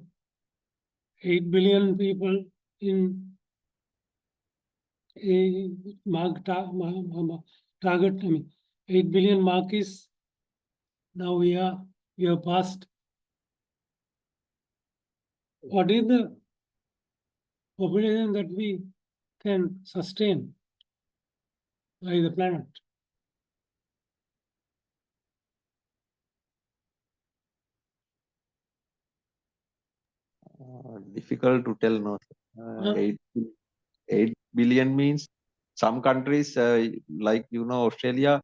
8 billion people in a target, I mean 8 billion mark is now we have passed. What is the population that we can sustain by the planet? Difficult to tell, no. Huh? 8 billion means some countries, like Australia,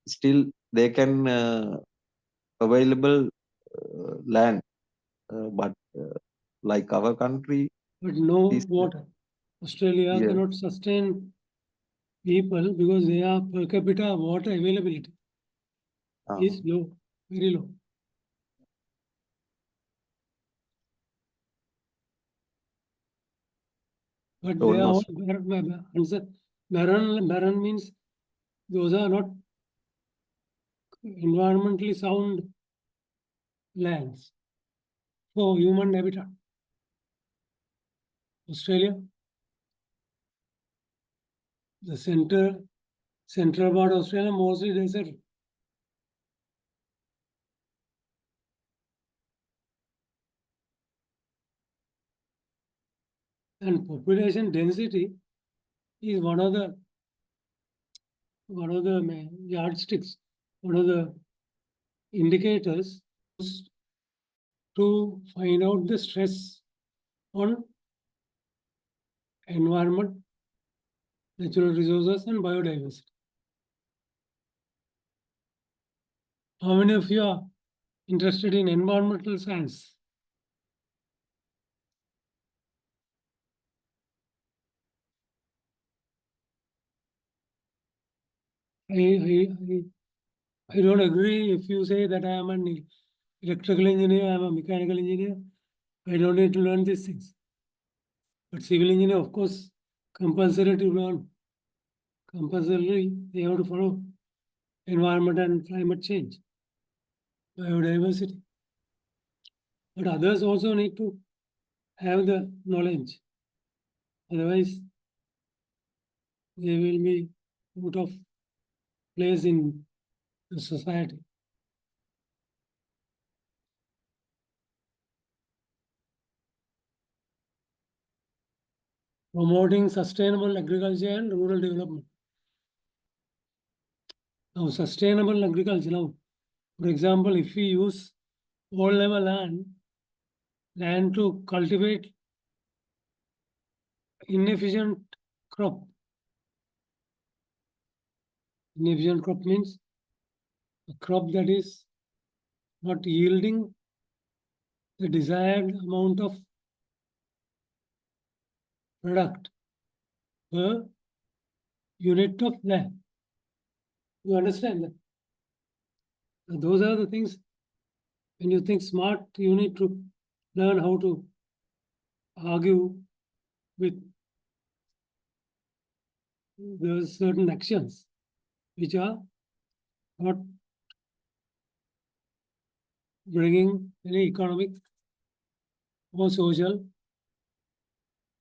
still they can available land, but like our country But no is water. Australia yeah. cannot sustain people because they are per capita water availability is low, very low. But they are all barren means those are not environmentally sound lands for human habitat. Australia, the central part of Australia, mostly desert. And population density is one of the yardsticks, one of the indicators to find out the stress on environment natural resources and biodiversity. How many of you are interested in environmental science? I don't agree if you say that I am an electrical engineer, I am a mechanical engineer. I don't need to learn these things. But civil engineer, of course, compulsory to learn. Compulsorily, they have to follow environment and climate change, biodiversity. But others also need to have the knowledge. Otherwise, they will be out of place in the society. Promoting sustainable agriculture and rural development. Now, sustainable agriculture, now, for example, if we use all level land to cultivate inefficient crop. Inefficient crop means a crop that is not yielding the desired amount of product per unit of land. You understand that? So those are the things. When you think smart, you need to learn how to argue with those certain actions which are not bringing any economic or social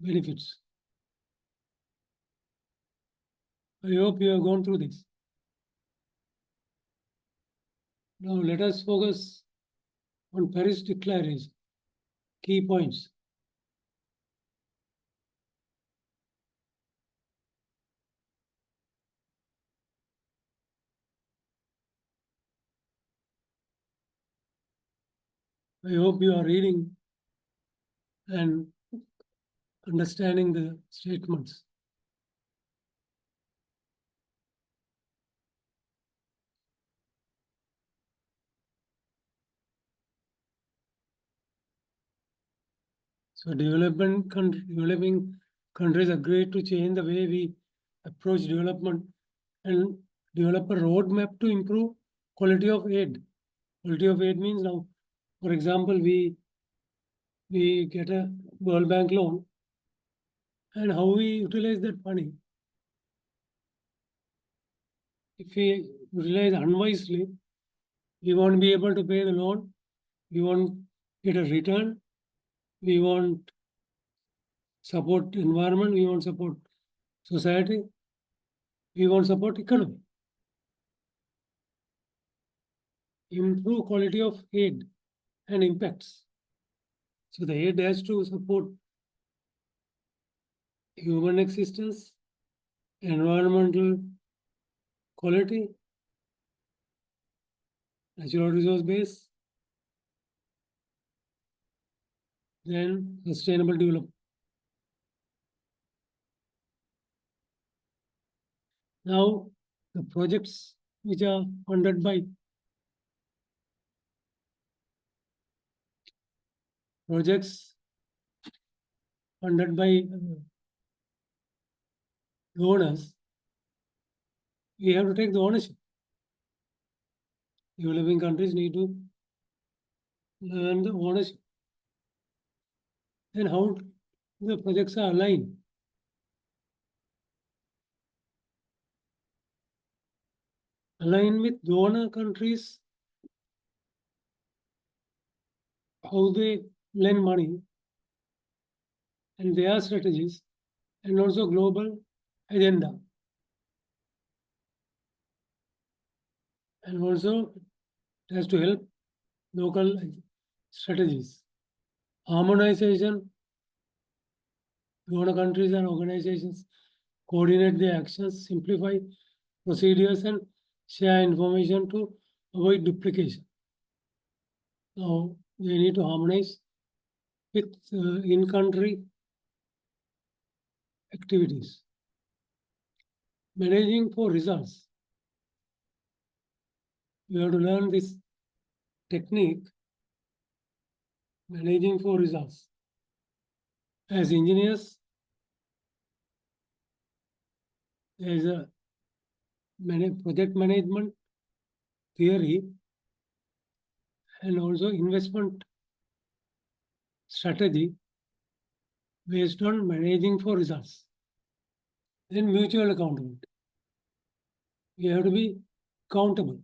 benefits. I hope you have gone through this. Now let us focus on Paris Declaration. Key points. I hope you are reading and understanding the statements. So developing countries agreed to change the way we approach development and develop a roadmap to improve quality of aid. Quality of aid means now, for example, we get a World Bank loan, and how we utilize that money. If we utilize unwisely, we won't be able to pay the loan, we won't get a return, we won't support environment, we won't support society, we won't support economy. Improve quality of aid and impacts. So the aid has to support human existence, environmental quality, natural resource base, then sustainable development. Now, the projects which are funded by donors, we have to take the ownership. Developing countries need to learn the ownership. Then how the projects are aligned. Align with donor countries, how they lend money and their strategies, and also global agenda. And also it has to help local strategies. Harmonization, donor countries and organizations coordinate their actions, simplify procedures, and share information to avoid duplication. Now, they need to harmonize with in-country activities. managing for results. You have to learn this technique, managing for results. As engineers, there is a project management theory and also investment strategy based on managing for results. Then mutual accountability. We have to be accountable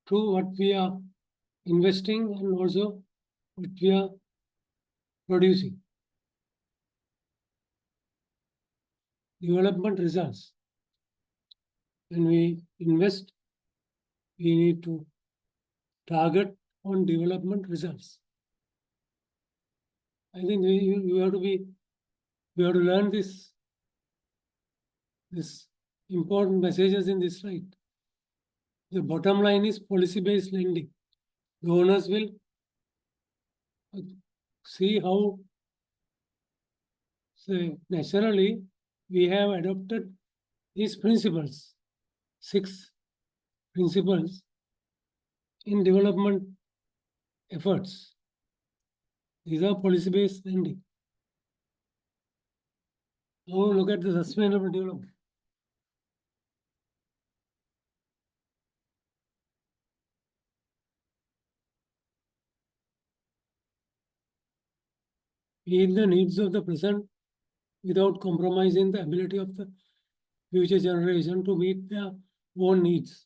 to what we are investing and also what we are producing. Development results. When we invest, we need to target on development results. I think you have to learn this important messages in this slide. The bottom line is policy-based lending. The owners will see how, say, naturally we have adopted these principles, 6 principles in development efforts. These are policy-based lending. Now look at the sustainable development. Meet the needs of the present without compromising the ability of the future generation to meet their own needs.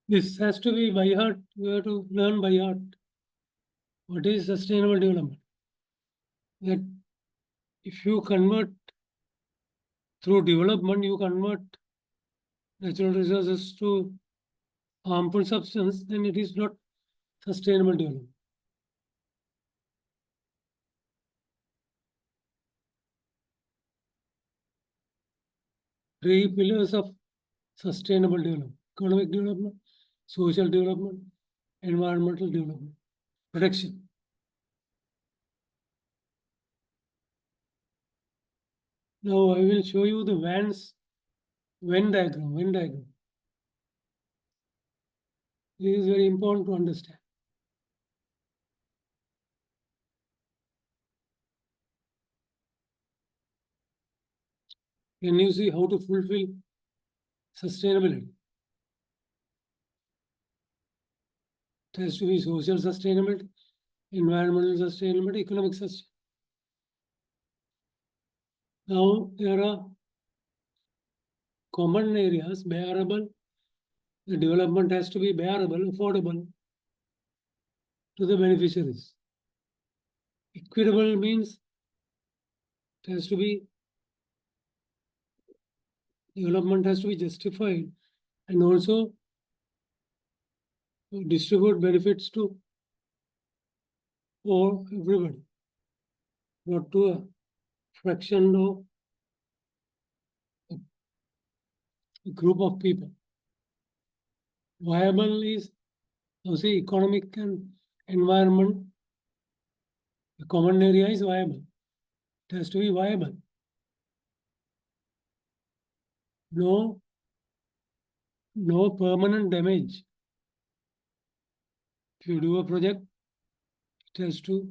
This has to be by heart. You have to learn by heart. What is sustainable development? That if you convert through development, you convert natural resources to harmful substance, then it is not sustainable development. Three pillars of sustainable development: economic development, social development, environmental development, protection. Now I will show you the Venn diagram. This is very important to understand. Can you see how to fulfill sustainability? It has to be social sustainability, environmental sustainability, economic sustainability. Now there are common areas, bearable. The development has to be bearable, affordable to the beneficiaries. Equitable means it has to be, development has to be justified and also distribute benefits to for everybody, not to a fraction of a group of people. Viable is, say, economic and environment. The common area is viable. It has to be viable. No permanent damage. If you do a project, it has to,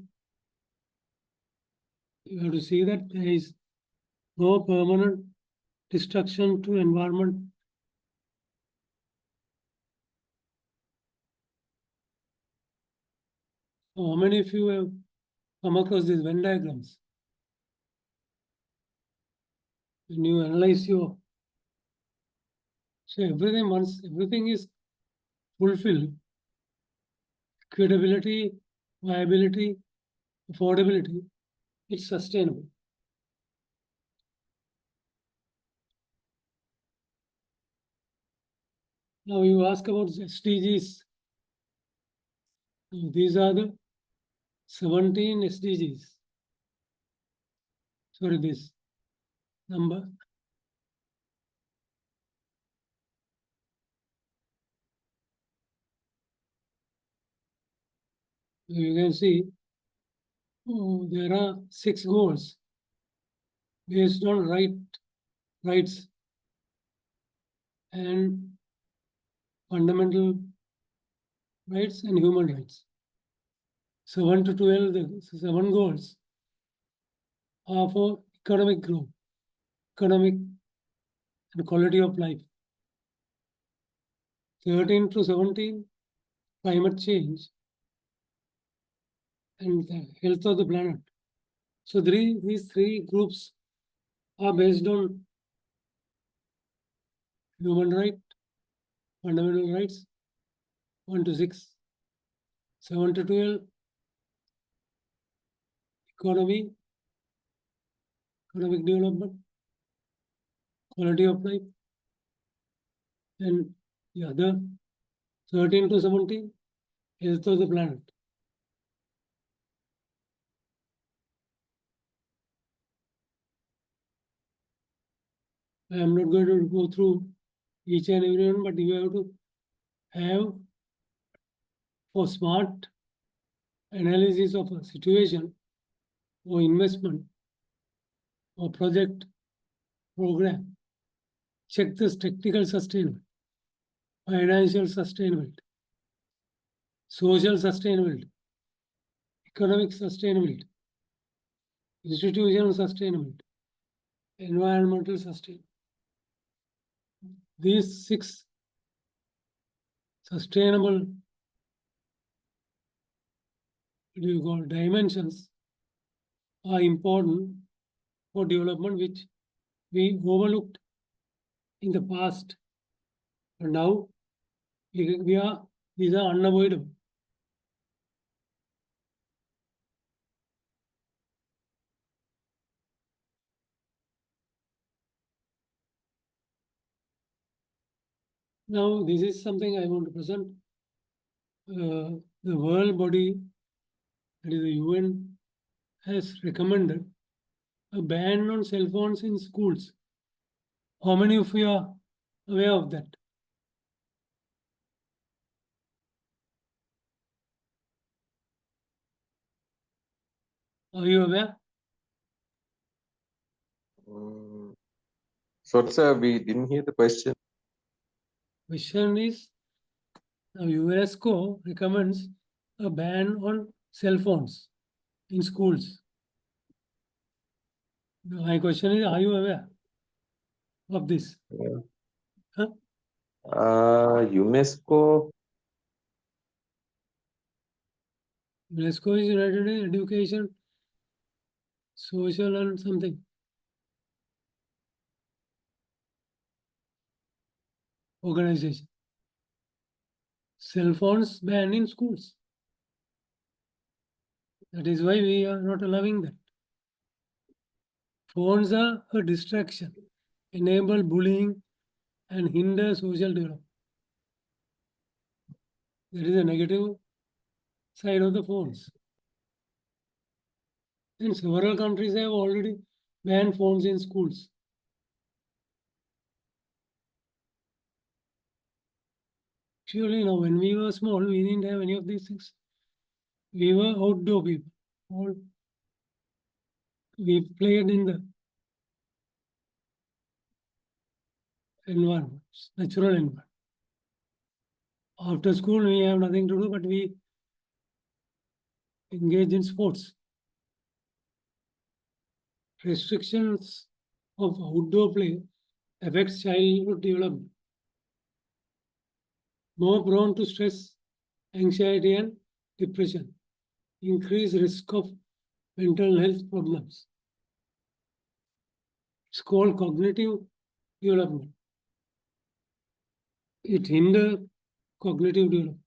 you have to see that there is no permanent destruction to environment. So how many of you have come across these Venn diagrams? When you analyze your, so everything, once everything is fulfilled, equitability, viability, affordability, it's sustainable. Now you ask about SDGs. Now, these are the 17 SDGs. Sorry, this number. You can see there are 6 goals based on rights and fundamental rights and human rights. 7 to 12, the 7 goals are for economic growth, economic and quality of life. 13 to 17, climate change and the health of the planet. So these three groups are based on human right, fundamental rights, 1 to 6, 7 to 12, economic development, quality of life, and the other 13 to 17, health of the planet. I am not going to go through each and every one, but you have to have for smart analysis of a situation or investment or project program. Check this technical sustainability, financial sustainability, social sustainability, economic sustainability, institutional sustainability, environmental sustainability. These 6 sustainable dimensions are important for development, which we overlooked in the past. And now these are unavoidable. Now, this is something I want to present. The world body, that is the UN, has recommended a ban on cell phones in schools. How many of you are aware of that? Are you aware? So, sir, we didn't hear the question. Question is, now UNESCO recommends a ban on cell phones in schools. My question is, are you aware of this? Huh? UNESCO. UNESCO is United in Education, Social and something. Organization. Cell phones banned in schools. That is why we are not allowing that. Phones are a distraction, enable bullying and hinder social development. That is a negative side of the phones. And several countries have already banned phones in schools. Surely, now, when we were small, we didn't have any of these things. We were outdoor people. We played in the environment, natural environment. After school, we have nothing to do, but we engage in sports. Restrictions of outdoor play affects childhood development. More prone to stress, anxiety, and depression. Increased risk of mental health problems. It's called cognitive development. It hinders cognitive development.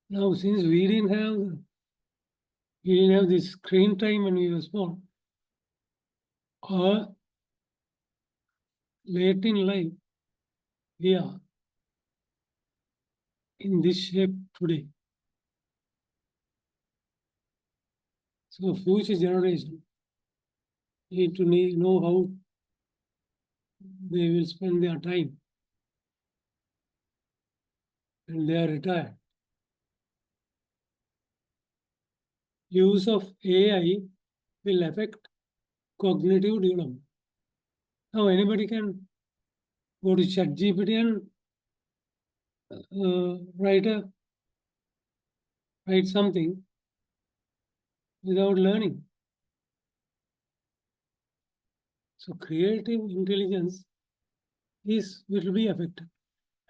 Now, since we didn't have this screen time when we were small, or late in life, we are in this shape today. So future generation need to know how they will spend their time when they are retired. Use of AI will affect cognitive development. Now anybody can go to ChatGPT and write something without learning. So creative intelligence will be affected.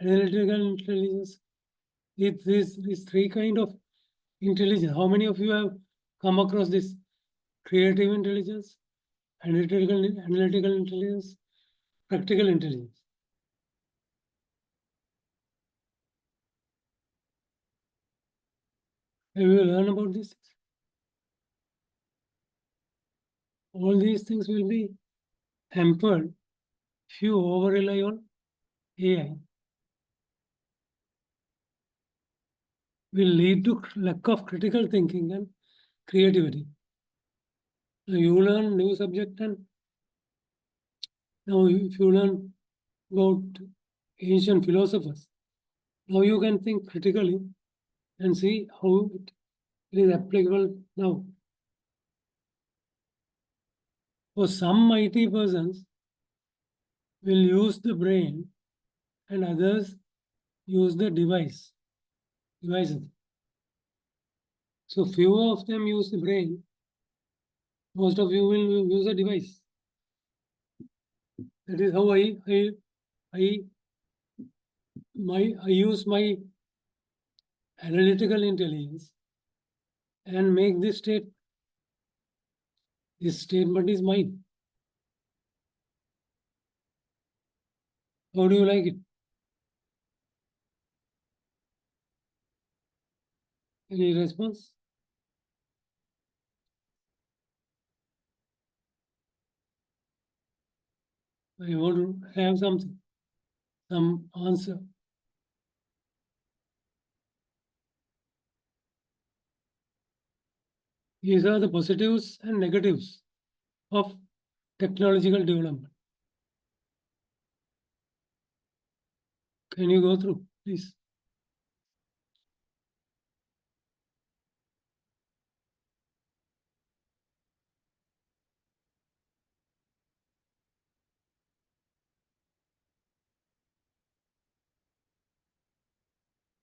Analytical intelligence, these three kind of intelligence. How many of you have come across this? Creative intelligence, analytical intelligence, practical intelligence. Have you learned about this? All these things will be hampered if you over rely on AI. Will lead to lack of critical thinking and creativity. Now you learn new subject, and now if you learn about ancient philosophers, now you can think critically and see how it is applicable now. For some IT persons will use the brain and others use the devices. So few of them use the brain, most of you will use a device. That is how I use my analytical intelligence and make this statement. This statement is mine. How do you like it? Any response? I want to have something, some answer. These are the positives and negatives of technological development. Can you go through, please?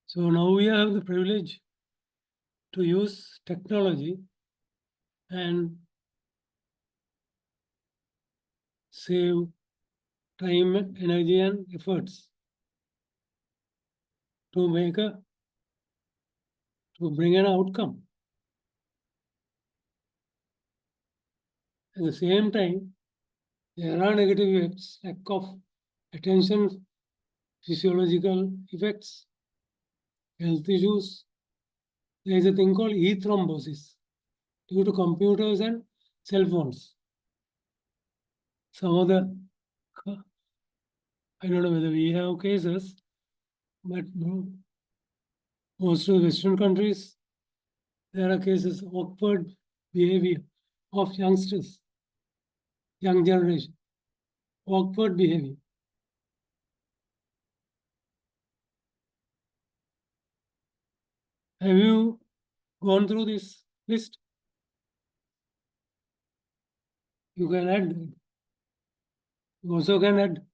So now we have the privilege to use technology and save time, energy, and efforts to bring an outcome. At the same time, there are negative effects, lack of attention, physiological effects, health issues. There is a thing called e-thrombosis due to computers and cell phones. Some of the, I don't know whether we have cases, but most of the Western countries, there are cases of awkward behavior of youngsters, young generation, awkward behavior. Have you gone through this list? You can add. You also can add.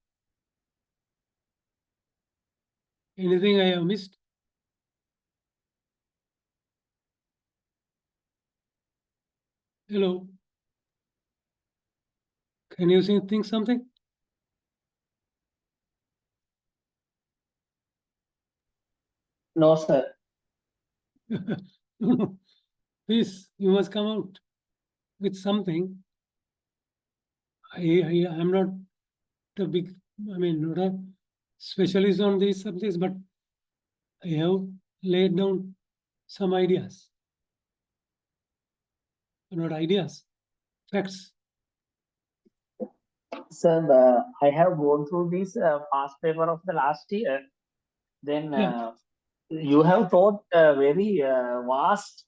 Anything I have missed? Hello. Can you think something? No, sir. No. Please, you must come out with something. I'm not a big, not a specialist on these subjects, but I have laid down some ideas. Not ideas, facts. Sir, I have gone through this past paper of the last year. Then you have taught a very vast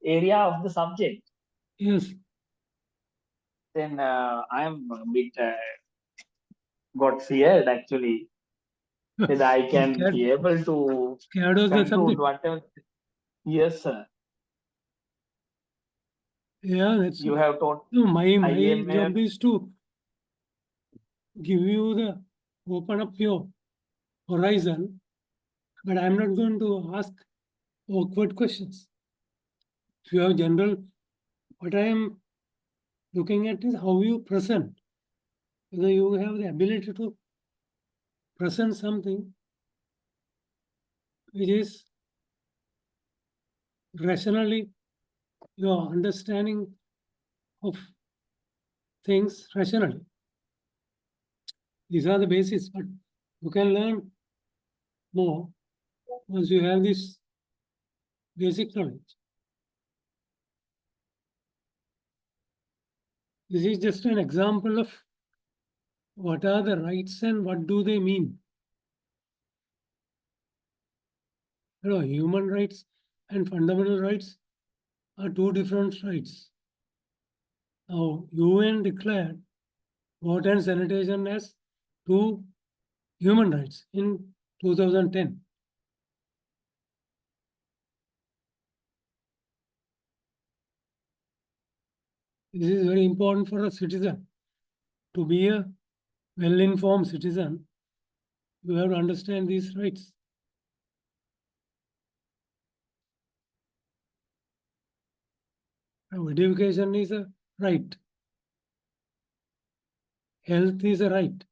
area of the subject. Yes. then I'm a bit got feared actually that I can Scared, be able to scared of the conclude subject. whatever. Yes, sir. Yeah, that's You have taught no, my IMF. job is to give you the open up your horizon, but I'm not going to ask awkward questions. If you have general, what I am looking at is how you present. Whether you have the ability to present something which is rationally your understanding of things rationally. These are the basis, but you can learn more once you have this basic knowledge. This is just an example of what are the rights and what do they mean. You know, human rights and fundamental rights are two different rights. Now, UN declared water and sanitation as two human rights in 2010. This is very important for a citizen. To be a well-informed citizen, you have to understand these rights. Now, education is a right. Health is a right.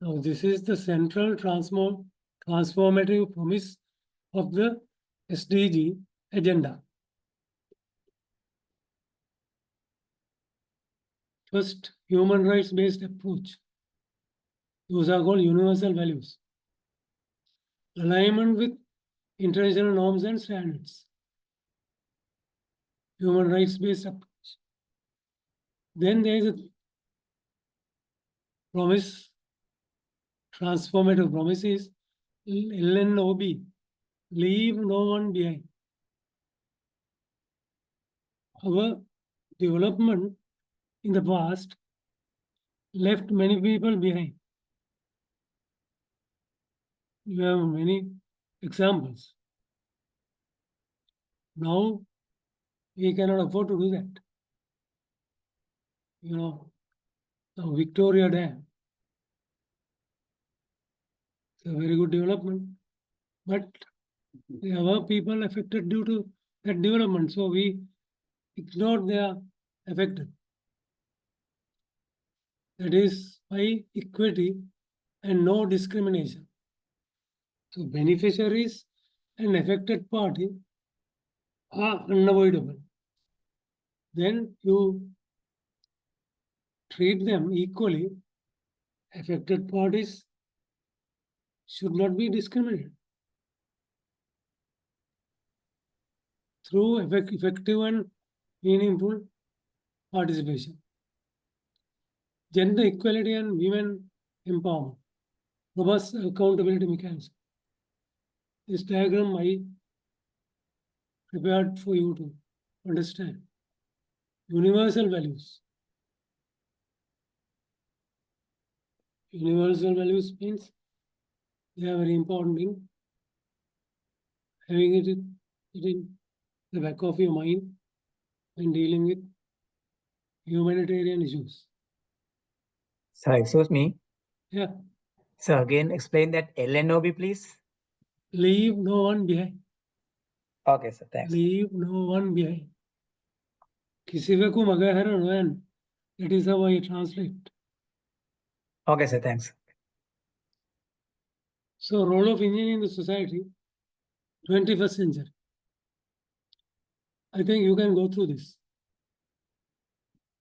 Now, this is the central transformative promise of the SDG agenda. First, human rights-based approach. Those are called universal values. Alignment with international norms and standards. Human rights-based approach. Then there is a promise, transformative promise is LNOB, leave no one behind. Our development in the past left many people behind. You have many examples. Now we cannot afford to do that. You know, the Victoria Dam. It's a very good development, but there were people affected due to that development. So we ignored their affected. That is by equity and no discrimination. So beneficiaries and affected party are unavoidable. Then you treat them equally. Affected parties should not be discriminated. Through effective and meaningful participation. Gender equality and women empowerment. Robust accountability mechanism. This diagram I prepared for you to understand. Universal values. Universal values means they are very important in having it in the back of your mind when dealing with humanitarian issues. Sir, excuse me. Yeah, Sir, again explain that LNOB, please. leave no one behind. Okay, sir. Thanks. Leave no one behind. Kisivaku magaharan when. That is how I translate. Okay, sir. Thanks. So role of engineering in the society, 21st century. I think you can go through this.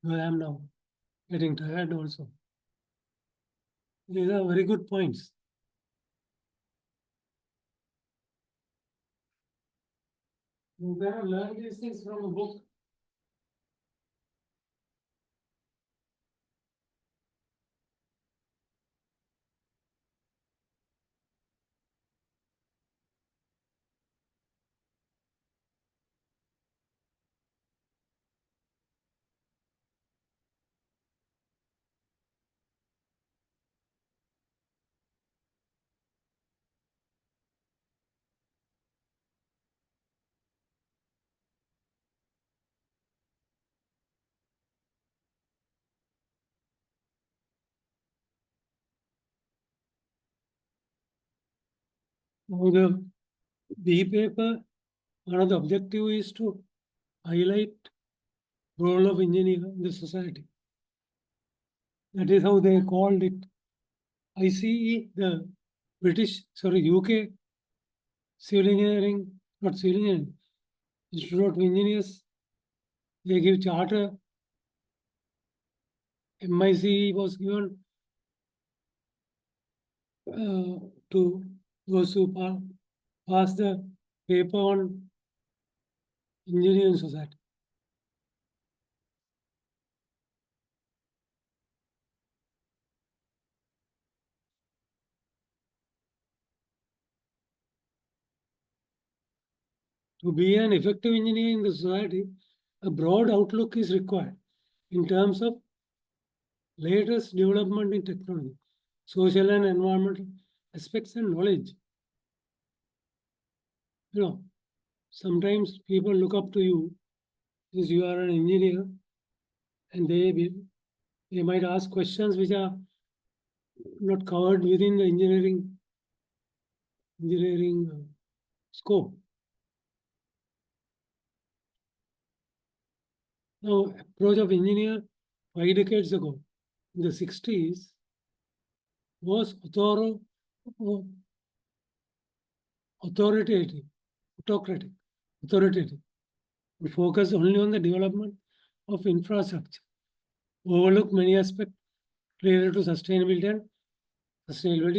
I am now getting tired also. These are very good points. You can learn these things from a book. Now the B paper, one of the objective is to highlight role of engineer in the society. That is how they called it. ICE, the UK civil engineering, not civil engineering, Institute of Engineers, they give charter. MIC was given to those who pass the paper on engineering society. To be an effective engineer in the society, a broad outlook is required in terms of latest development in technology, social and environmental aspects and knowledge. You know, sometimes people look up to you since you are an engineer, and they might ask questions which are not covered within the engineering scope. Now, approach of engineer 5 decades ago, in the 60s, was authoritative. We focus only on the development of infrastructure, overlook many aspects related to sustainability,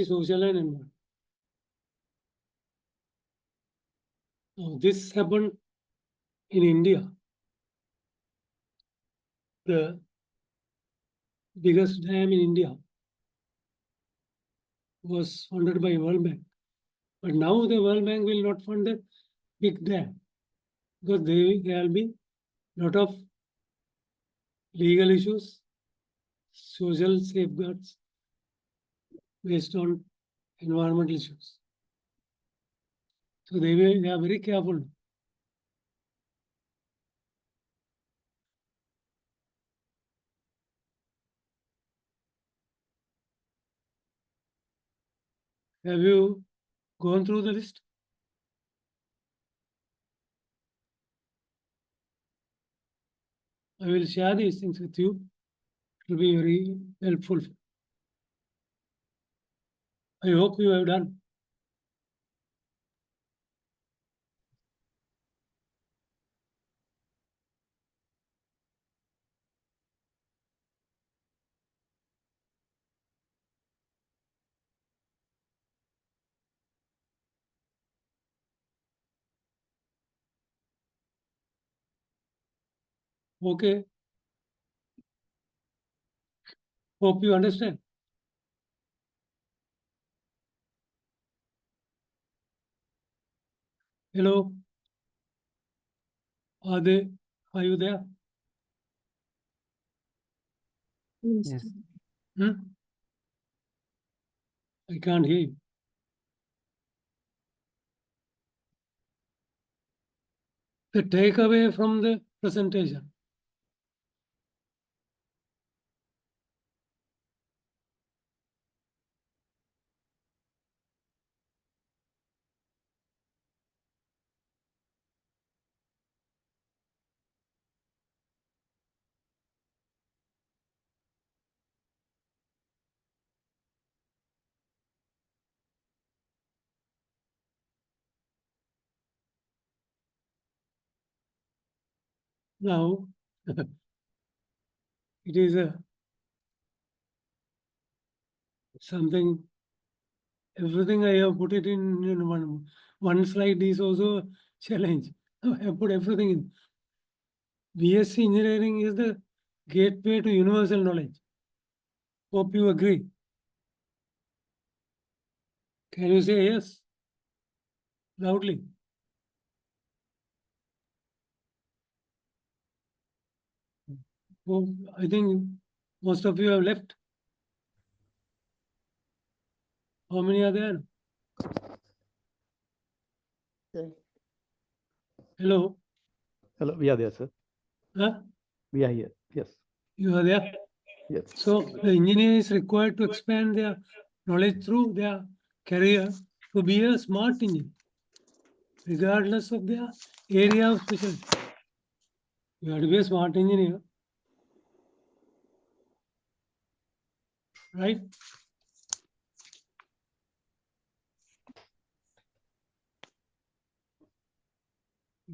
social and environment. Now, this happened in India. The biggest dam in India was funded by World Bank. But now the World Bank will not fund a big dam because there will be a lot of legal issues, social safeguards based on environmental issues. So they are very careful. Have you gone through the list? I will share these things with you. It will be very helpful. I hope you have done. Okay. Hope you understand. Hello. Are you there? Yes. I can't hear you. The takeaway from the presentation. Now, it is something, everything I have put it in one slide is also a challenge. I have put everything in. BSc engineering is the gateway to universal knowledge. Hope you agree. Can you say yes? Loudly. Oh, I think most of you have left. How many are there? Sir. Hello? Hello, we are there, sir. Huh? We are here. Yes. You are there? Yes. So the engineer is required to expand their knowledge through their career to be a smart engineer, regardless of their area of specialty. You have to be a smart engineer, right?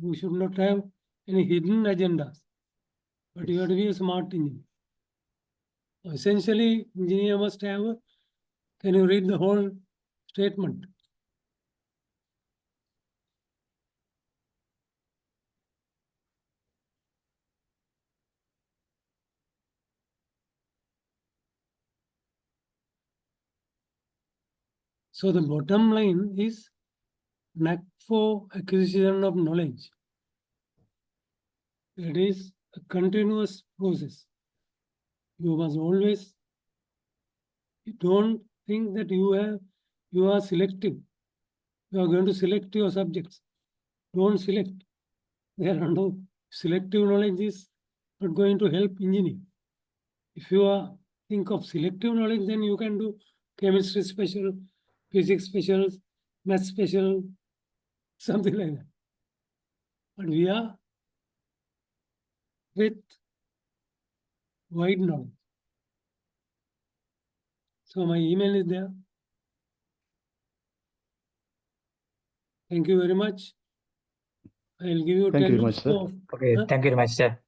You should not have any hidden agendas, but you have to be a smart engineer. Essentially, engineer must have a, can you read the whole statement? So the bottom line is knack for acquisition of knowledge. It is a continuous process. You must always, don't think that you are selective. You are going to select your subjects. Don't select. There are no selective knowledge is not going to help engineering. If you are think of selective knowledge, then you can do chemistry special, physics special, math special, something like that. But we are with wide knowledge. So my email is there. Thank you very much. I'll give you Thank 10 you very minutes much, sir. for Okay, Huh? thank you very much, sir.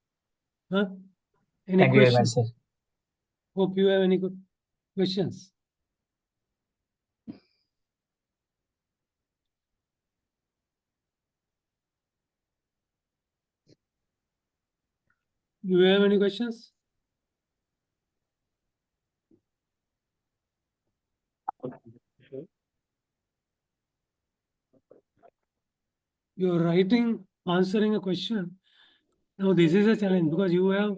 Any Thank you very much, questions? sir. Hope you have any questions. Do you have any questions? You're writing, answering a question. Now this is a challenge because you have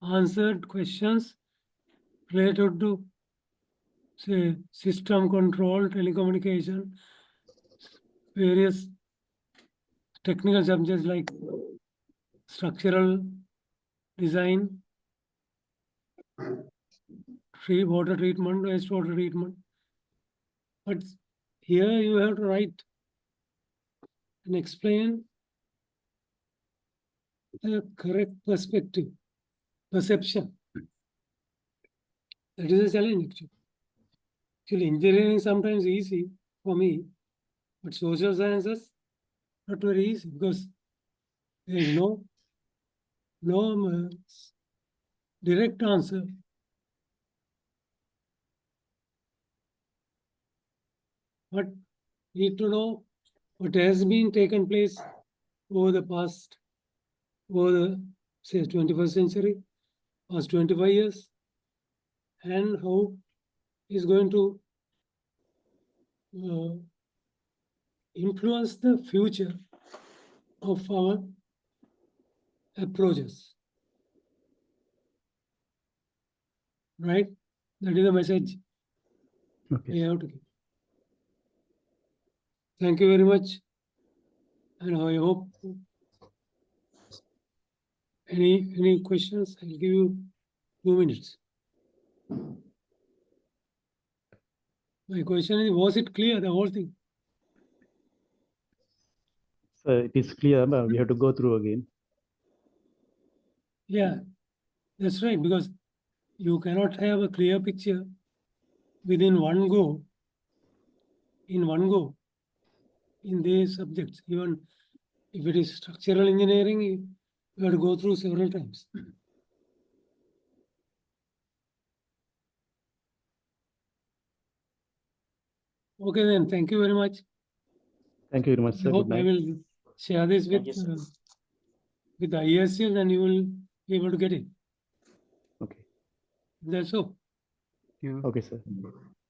answered questions related to, say, system control, telecommunication, various technical subjects like structural design, water treatment, wastewater treatment. But here you have to write and explain the correct perspective, perception. That is a challenge actually. Actually, engineering is sometimes easy for me, but social sciences not very easy because there is no direct answer. But need to know what has been taken place over the past, over the, say, 21st century, past 25 years, and how is going to influence the future of our approaches. Right? That is the message Okay. we have to give. Thank you very much. And I hope any questions, I'll give you 2 minutes. My question is, was it clear, the whole thing? So it is clear, but we have to go through again. Yeah, that's right, because you cannot have a clear picture within one go, in these subjects. Even if it is structural engineering, you have to go through several times. Okay, then, thank you very much. Thank you very much, I sir. Good hope I night. will share this Thank you, sir. with the ISL, and you will be able to get it. Okay. That's so. Okay, sir.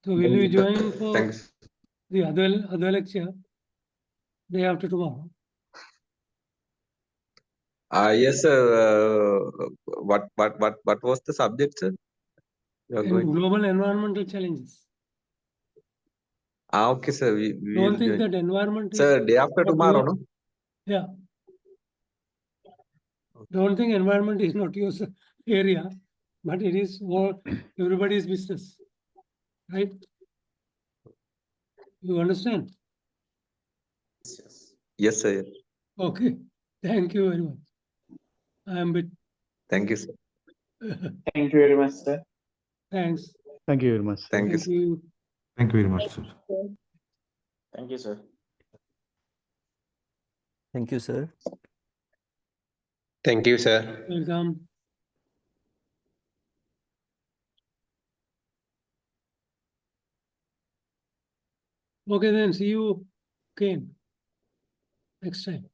So will you join for Thanks. the other lecture day after tomorrow? Yes, sir. What was the subject, sir? You are And going. global environmental challenges. Okay, sir. We Don't will think join. that environment is Sir, day after not tomorrow, your- no? Yeah. Don't think environment is not your area, but it is more everybody's business. Right? You understand? Yes, sir. Okay, thank you very much. I am bit, Thank you, sir. Thank you very much, sir. thanks. Thank you very much. Thank you, Thank sir. you. Thank you very much, sir. Thank you, sir. Thank you, sir. Thank you, sir. Welcome. Okay, then see you again next time.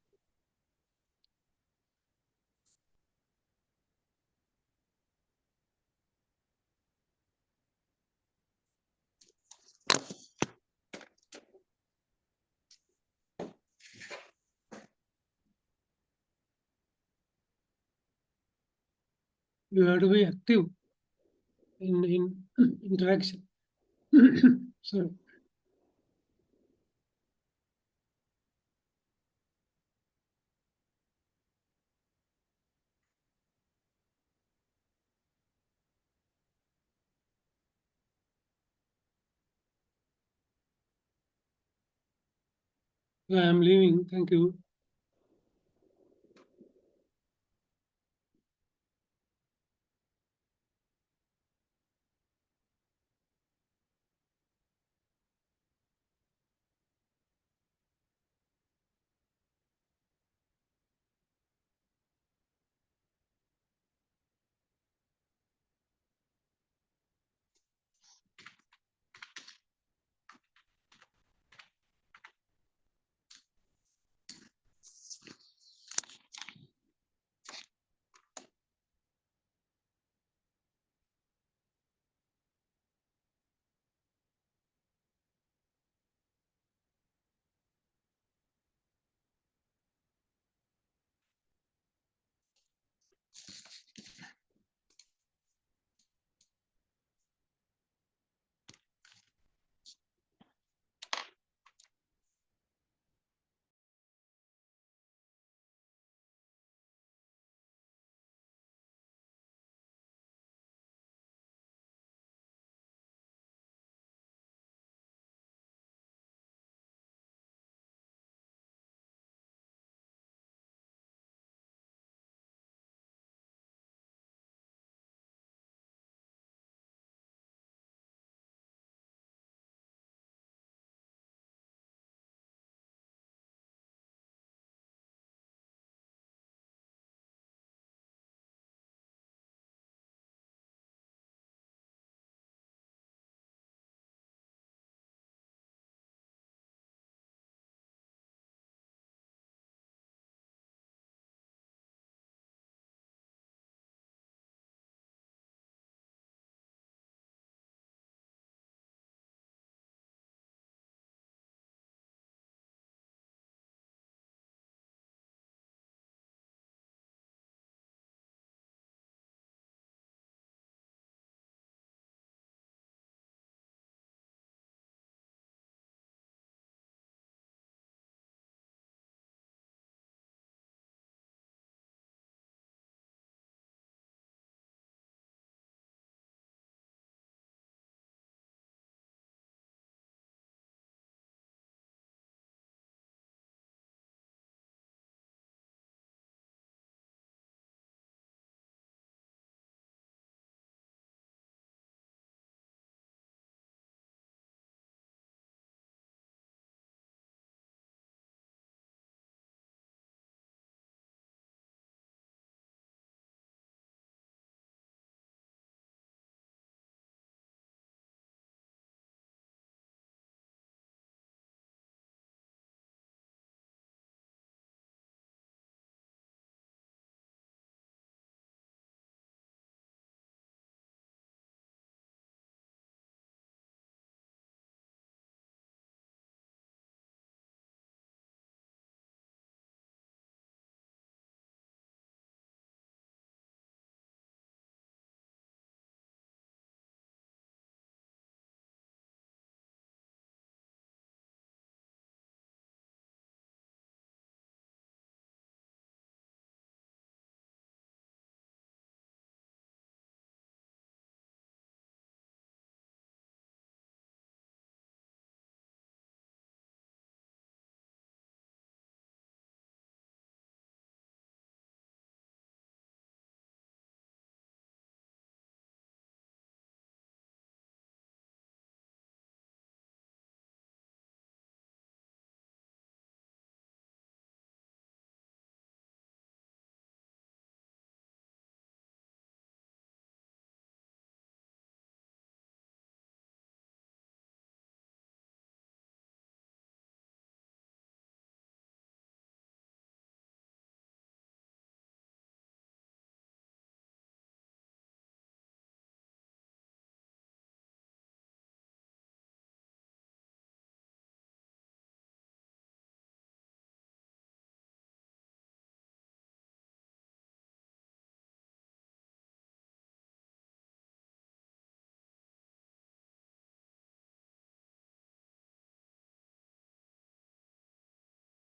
You have to be active in interaction. Sorry. I am leaving. Thank you.